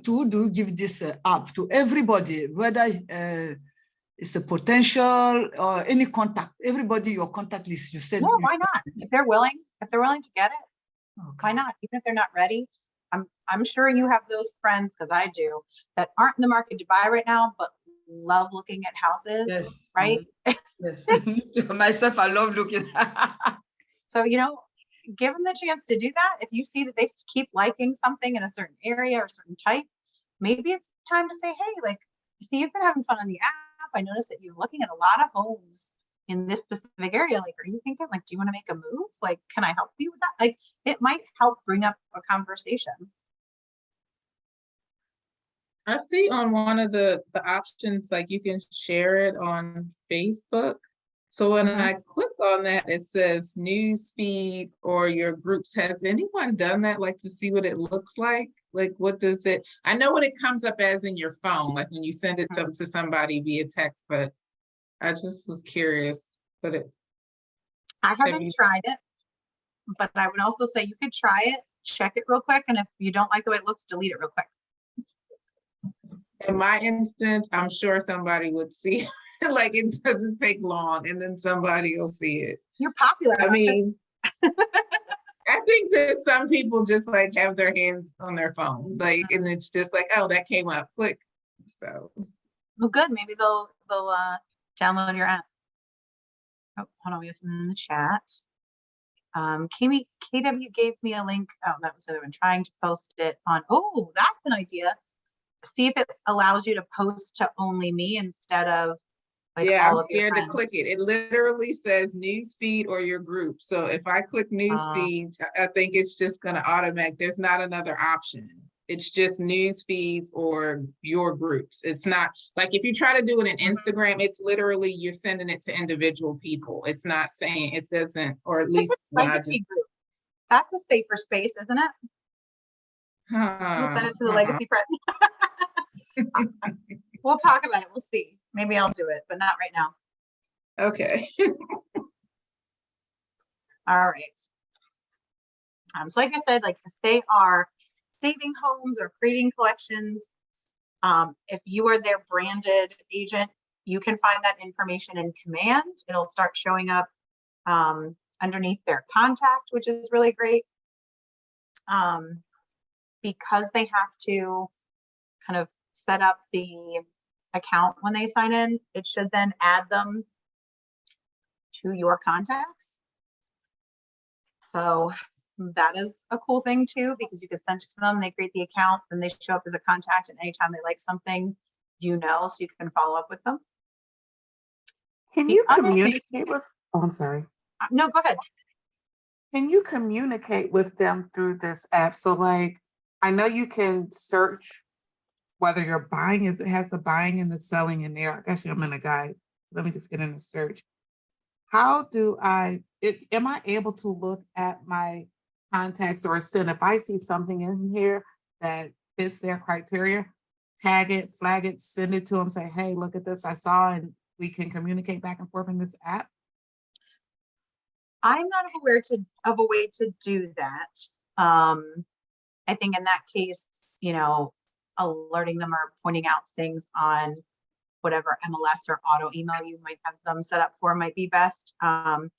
you give this app to? Everybody, whether it's a potential or any contact, everybody your contact list. You said. No, why not? If they're willing to get it, why not? Even if they're not ready. I'm sure you have those friends, because I do, that aren't in the market to buy right now, but love looking at houses. Yes. Right? Yes. Myself, I love looking. So, give them the chance to do that. If you see that they keep liking something in a certain area or a certain type, maybe it's time to say, hey, like, you see, you've been having fun on the app. I noticed that you're looking at a lot of homes in this specific area. Like, are you thinking, like, do you want to make a move? Like, can I help you with that? Like, it might help bring up a conversation. I see on one of the options, like you can share it on Facebook. So when I click on that, it says news feed or your groups. Has anyone done that, like to see what it looks like? Like, what does it, I know what it comes up as in your phone, like when you send it to somebody via text, but I just was curious. But I haven't tried it. but I would also say you could try it, check it real quick, and if you don't like the way it looks, delete it real quick. In my instance, I'm sure somebody would see, like it doesn't take long and then somebody will see it. You're popular. I Alexis. mean, I think that some people just like have their hands on their phone, like, and it's just like, oh, that came up, click. So, Well, good. Maybe they'll download your app. Oh, hold on, we have something in the chat. KW gave me a link. Oh, that was the other one. Trying to post it on. Oh, that's an idea. See if it allows you to post to only me instead of like yeah, all I'm of your scared to friends. click it. It literally says news feed or your group. So if I click news feed, I think it's just gonna automatic. There's not another option. It's just news feeds or your groups. It's not like if you try to do it in Instagram, it's literally you're sending it to individual people. It's not saying it doesn't, or at least when I just Group. That's a safer space, isn't it? You send it to the legacy friend. We'll talk about it. We'll see. Maybe I'll do it, but not right now. Okay. All right. So like I said, like if they are saving homes or creating collections, if you are their branded agent, you can find that information in command. It'll start showing up underneath their contact, which is really great. Because they have to kind of set up the account when they sign in, it should then add them to your contacts. So that is a cool thing too, because you can send it to them, they create the account, then they show up as a contact, and anytime they like something, so you can follow up with them. Can you communicate with, oh, I'm sorry. No, go ahead. Can you communicate with them through this app? So like, I know you can search whether you're buying, it has the buying and the selling in there. Actually, I'm in a guide. Let me just get in the search. How do am I able to look at my contacts or send, if I see something in here that fits their criteria, tag it, flag it, send it to them, say, hey, look at this I saw, and we can communicate back and forth in this app? I'm not aware of a way to do that. I think in that case, alerting them or pointing out things on whatever MLS or auto email you might have them set up for might be best. I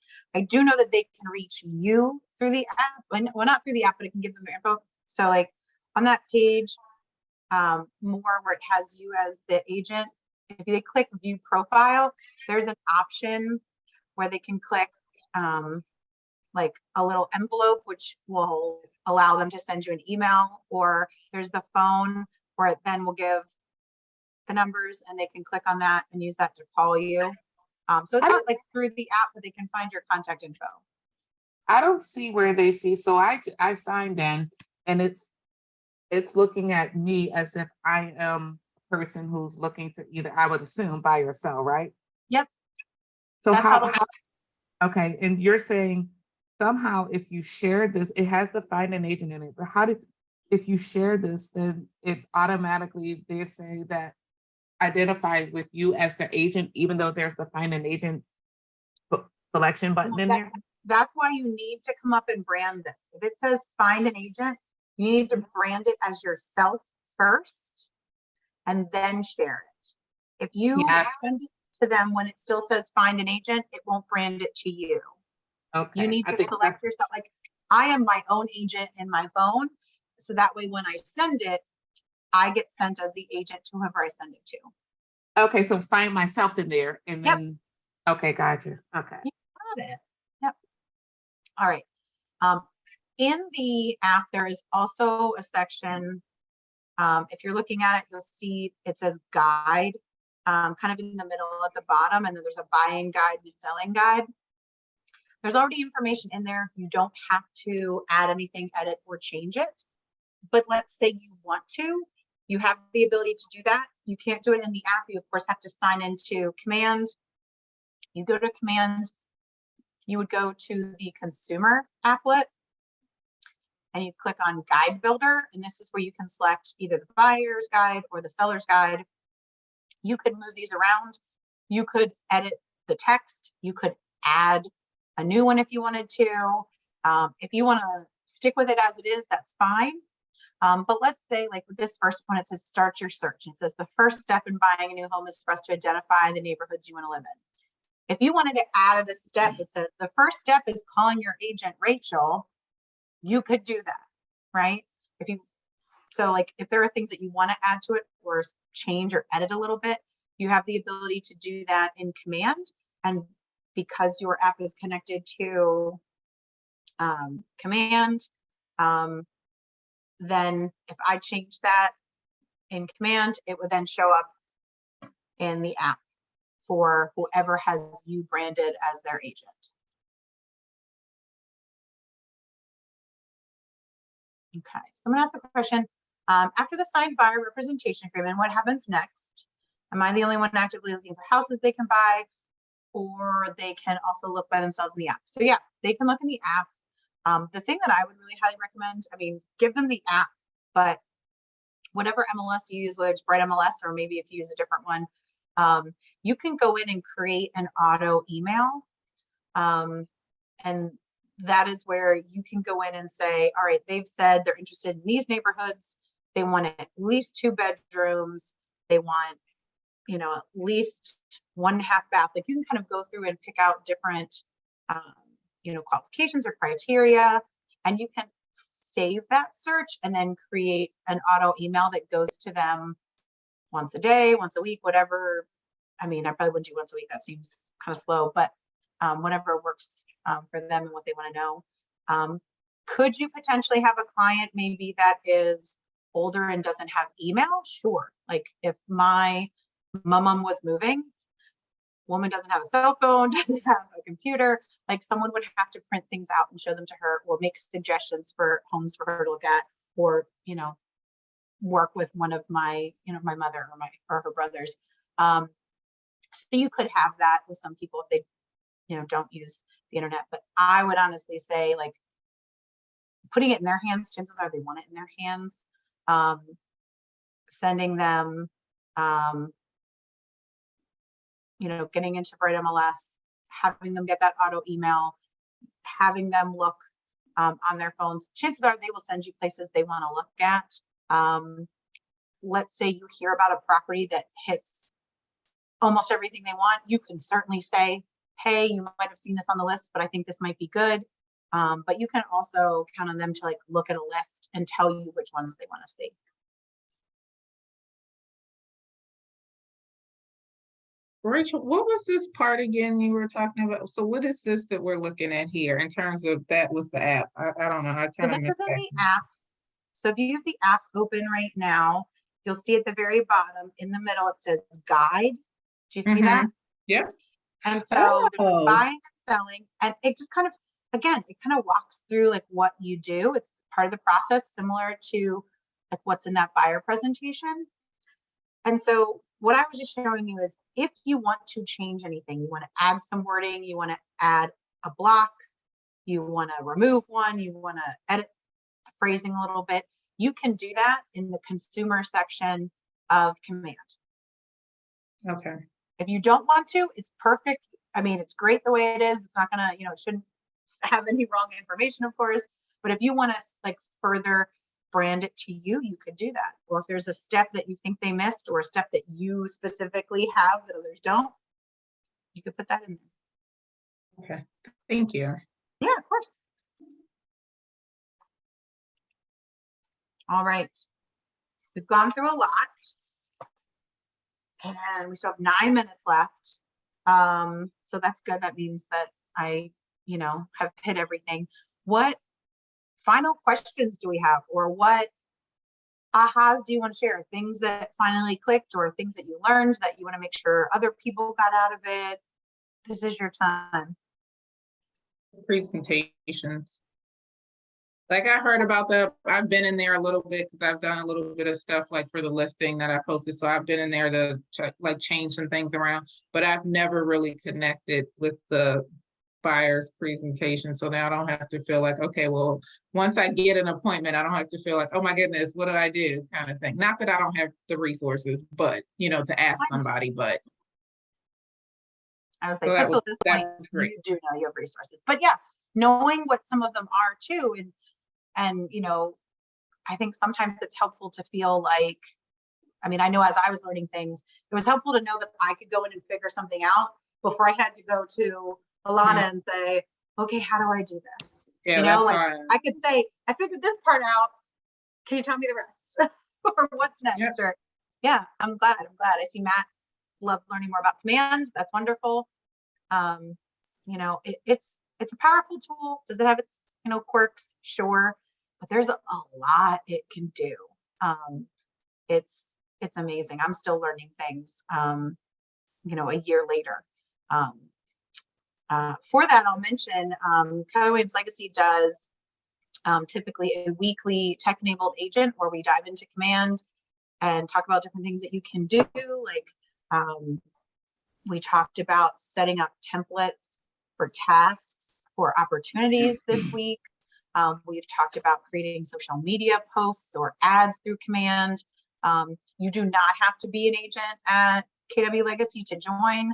do know that they can reach you through the app, well, not through the app, but it can give them their info. So like on that page, more where it has you as the agent, if they click view profile, there's an option where they can click like a little envelope, which will allow them to send you an email, or there's the phone where it then will give the numbers and they can click on that and use that to call you. So it's not like through the app, but they can find your contact info. I don't see where they see. So I signed in, and it's looking at me as if I am a person who's looking to either, I would assume, buy or sell, right? Yep. So That's how okay, and you're saying somehow if you share this, it has the find an agent in it, but if you share this, then it automatically, they say that identifies with you as the agent, even though there's the find an agent selection button in there? That's why you need to come up and brand this. If it says find an agent, you need to brand it as yourself first and then share it. If you send it to them when it still says find an agent, it won't brand it to you. Okay. You need to select yourself. Like I am my own agent in my phone. So that way when I send it, I get sent as the agent to whoever I send it to. Okay, so find myself in there and then, okay, gotcha. Okay. You got it. Yep. All right. In the app, there is also a section. If you're looking at it, you'll see it says guide, kind of in the middle at the bottom, and then there's a buying guide and a selling guide. There's already information in there. You don't have to add anything, edit, or change it. But let's say you want to, you have the ability to do that. You can't do it in the app. You, of course, have to sign into command. You go to command, you would go to the consumer applet, and you click on guide builder. And this is where you can select either the buyer's guide or the seller's guide. You could move these around. You could edit the text. You could add a new one if you wanted to. If you want to stick with it as it is, that's fine. But let's say like with this first one, it says start your search. It says the first step in buying a new home is for us to identify the neighborhoods you want to live in. If you wanted to add a step that says the first step is calling your agent Rachel, you could do that, right? So like if there are things that you want to add to it or change or edit a little bit, you have the ability to do that in Command. And because your app is connected to Command, then if I change that in Command, it would then show up in the app for whoever has you branded as their agent. Okay, someone asked a question. After the signed buyer representation agreement, what happens next? Am I the only one actively looking for houses they can buy, or they can also look by themselves in the app? So yeah, they can look in the app. The thing that I would really highly recommend, I mean, give them the app, but whatever MLS you use, whether it's Bright MLS or maybe if you use a different one, you can go in and create an auto email. And that is where you can go in and say, all right, they've said they're interested in these neighborhoods. They want at least 2 bedrooms. They want, you know, at least 1.5 bath. Like you can kind of go through and pick out different, you know, qualifications or criteria, and you can save that search and then create an auto email that goes to them once a day, once a week, whatever. I mean, I probably wouldn't do once a week. That seems kind of slow, but whatever works for them and what they want to know. Could you potentially have a client maybe that is older and doesn't have email? Sure. Like if my mom was moving, woman doesn't have a cell phone, doesn't have a computer, like someone would have to print things out and show them to her or make suggestions for homes for her to look at, or, you know, work with one of my, you know, my mother or her brothers. So you could have that with some people if they, you know, don't use the internet. But I would honestly say, like, putting it in their hands, chances are they want it in their hands. Sending them, you know, getting into Bright MLS, having them get that auto email, having them look on their phones. Chances are they will send you places they want to look at. Let's say you hear about a property that hits almost everything they want. You can certainly say, hey, you might have seen this on the list, but I think this might be good. But you can also count on them to like look at a list and tell you which ones they want to see. Rachel, what was this part again you were talking about? So what is this that we're looking at here in terms of that with the app? I don't know. I So kind of this is missed in that. the app. So if you have the app open right now, you'll see at the very bottom in the middle, it says guide. Do you see that? Yep. And so there's Oh. buying and selling, and it just kind of, again, it kind of walks through like what you do. It's part of the process, similar to like what's in that buyer presentation. And so what I was just showing you is if you want to change anything, you want to add some wording, you want to add a block, you want to remove one, you want to edit the phrasing a little bit, you can do that in the consumer section of Command. Okay. If you don't want to, it's perfect. I mean, it's great the way it is. It's not gonna, you know, it shouldn't have any wrong information, of course. But if you want to like further brand it to you, you could do that. Or if there's a step that you think they missed or a step that you specifically have that others don't, you could put that in there. Okay. Thank you. Yeah, of course. All right. We've gone through a lot. And we still have 9 minutes left. So that's good. That means that I, you know, have hit everything. What final questions do we have, or what ahas do you want to share? Things that finally clicked or things that you learned that you want to make sure other people got out of it? This is your time. Presentations. Like I heard about that. I've been in there a little bit because I've done a little bit of stuff like for the listing that I posted. So I've been in there to like change some things around, but I've never really connected with the buyer's presentation. So now I don't have to feel like, okay, well, once I get an appointment, I don't have to feel like, oh my goodness, what do I do? Kind of thing. Not that I don't have the resources, but you know, to ask somebody, but. I was So like, that Crystal, was, at this that point, was great. you do know you have resources. But yeah, knowing what some of them are too. And, you know, I think sometimes it's helpful to feel like, I mean, I know as I was learning things, it was helpful to know that I could go in and figure something out before I had to go to Alana and say, okay, how do I do this? Yeah, You know, that's like hard. I could say, I figured this part out. Can you tell me the rest? Or what's next? Yep. Or yeah, I'm glad. I see Matt love learning more about command. That's wonderful. You know, it's a powerful tool. Does it have its, you know, quirks? Sure. But there's a lot it can do. It's amazing. I'm still learning things, you know, a year later. For that, I'll mention Keller Williams Legacy does typically a weekly tech-enabled agent where we dive into command and talk about different things that you can do. Like we talked about setting up templates for tasks for opportunities this week. We've talked about creating social media posts or ads through command. You do not have to be an agent at KW Legacy to join.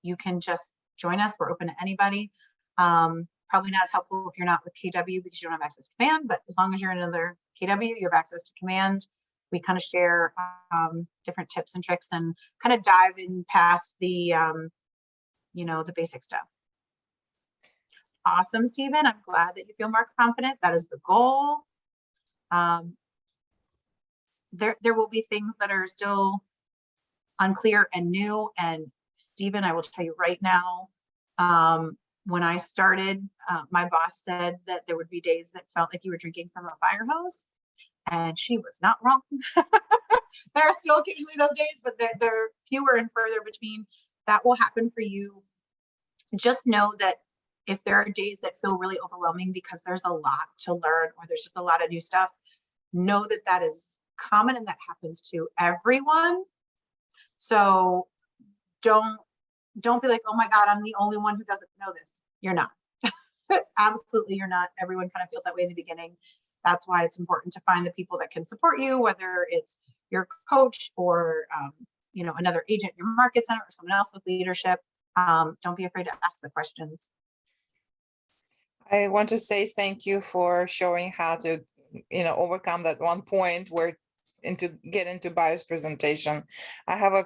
You can just join us. We're open to anybody. Probably not as helpful if you're not with KW because you don't have access to command, but as long as you're in another KW, you have access to command. We kind of share different tips and tricks and kind of dive in past the, you know, the basic stuff. Awesome, Stephen. I'm glad that you feel more confident. That is the goal. There will be things that are still unclear and new. And Stephen, I will tell you right now, when I started, my boss said that there would be days that felt like you were drinking from a fire hose, and she was not wrong. There are still occasionally those days, but they're fewer and further between. That will happen for you. Just know that if there are days that feel really overwhelming because there's a lot to learn or there's just a lot of new stuff, know that that is common and that happens to everyone. So don't be like, oh my God, I'm the only one who doesn't know this. You're not. Absolutely, you're not. Everyone kind of feels that way in the beginning. That's why it's important to find the people that can support you, whether it's your coach or you know, another agent in your market center or someone else with leadership. Don't be afraid to ask the questions. I want to say thank you for showing how to, you know, overcome that one point where get into BIOS presentation. I have a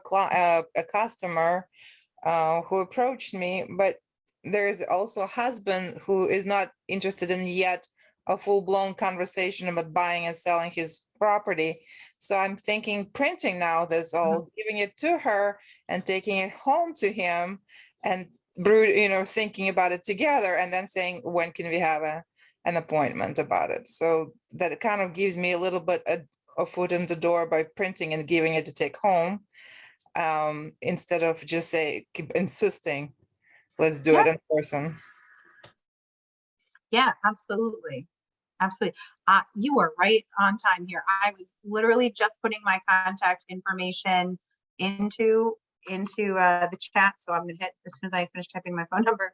customer who approached me, but there is also a husband who is not interested in yet a full-blown conversation about buying and selling his property. So I'm thinking printing now this all, giving it to her and taking it home to him and thinking about it together and then saying, when can we have an appointment about it? So that it kind of gives me a little bit a foot in the door by printing and giving it to take home, instead of just keep insisting, let's do it in person. Yeah, absolutely. Absolutely. You are right on time here. I was literally just putting my contact information into the chat. So I'm going to hit as soon as I finish typing my phone number.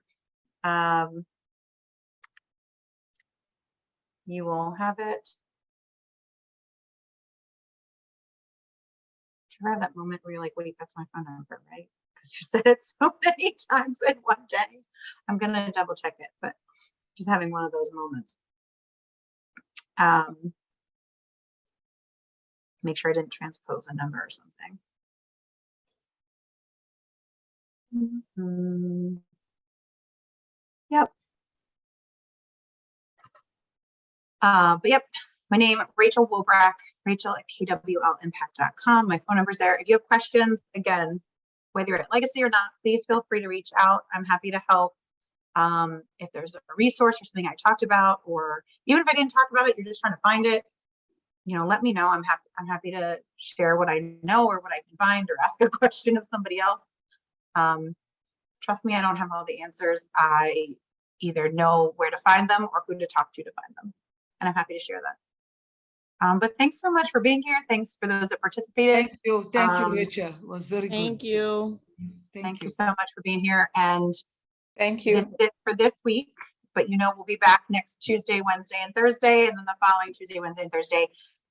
You will have it. Do you have that moment where you're like, wait, that's my phone number, right? Because you said it so many times in one day. I'm going to double check it, but just having one of those moments. Make sure I didn't transpose a number or something. Yep. But yep, my name, Rachel Wobrack, Rachel at kwlimpact.com. My phone number's there. If you have questions, again, whether you're at Legacy or not, please feel free to reach out. I'm happy to help. If there's a resource or something I talked about, or even if I didn't talk about it, you're just trying to find it, you know, let me know. I'm happy to share what I know or what I can find or ask a question of somebody else. Trust me, I don't have all the answers. I either know where to find them or who to talk to find them. And I'm happy to share that. But thanks so much for being here. Thanks for those that participated. Thank you, Rachel. It was very good. Thank you. Thank you so much for being here. And Thank you. this is it for this week. But you know, we'll be back next Tuesday, Wednesday, and Thursday, and then the following Tuesday, Wednesday, and Thursday.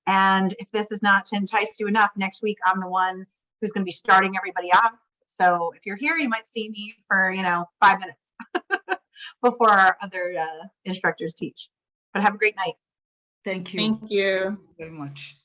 And if this is not to entice you enough, next week I'm the one who's going to be starting everybody off. So if you're here, you might see me for, you know, 5 minutes. before our other instructors teach. But have a great night. Thank you Thank you. very much.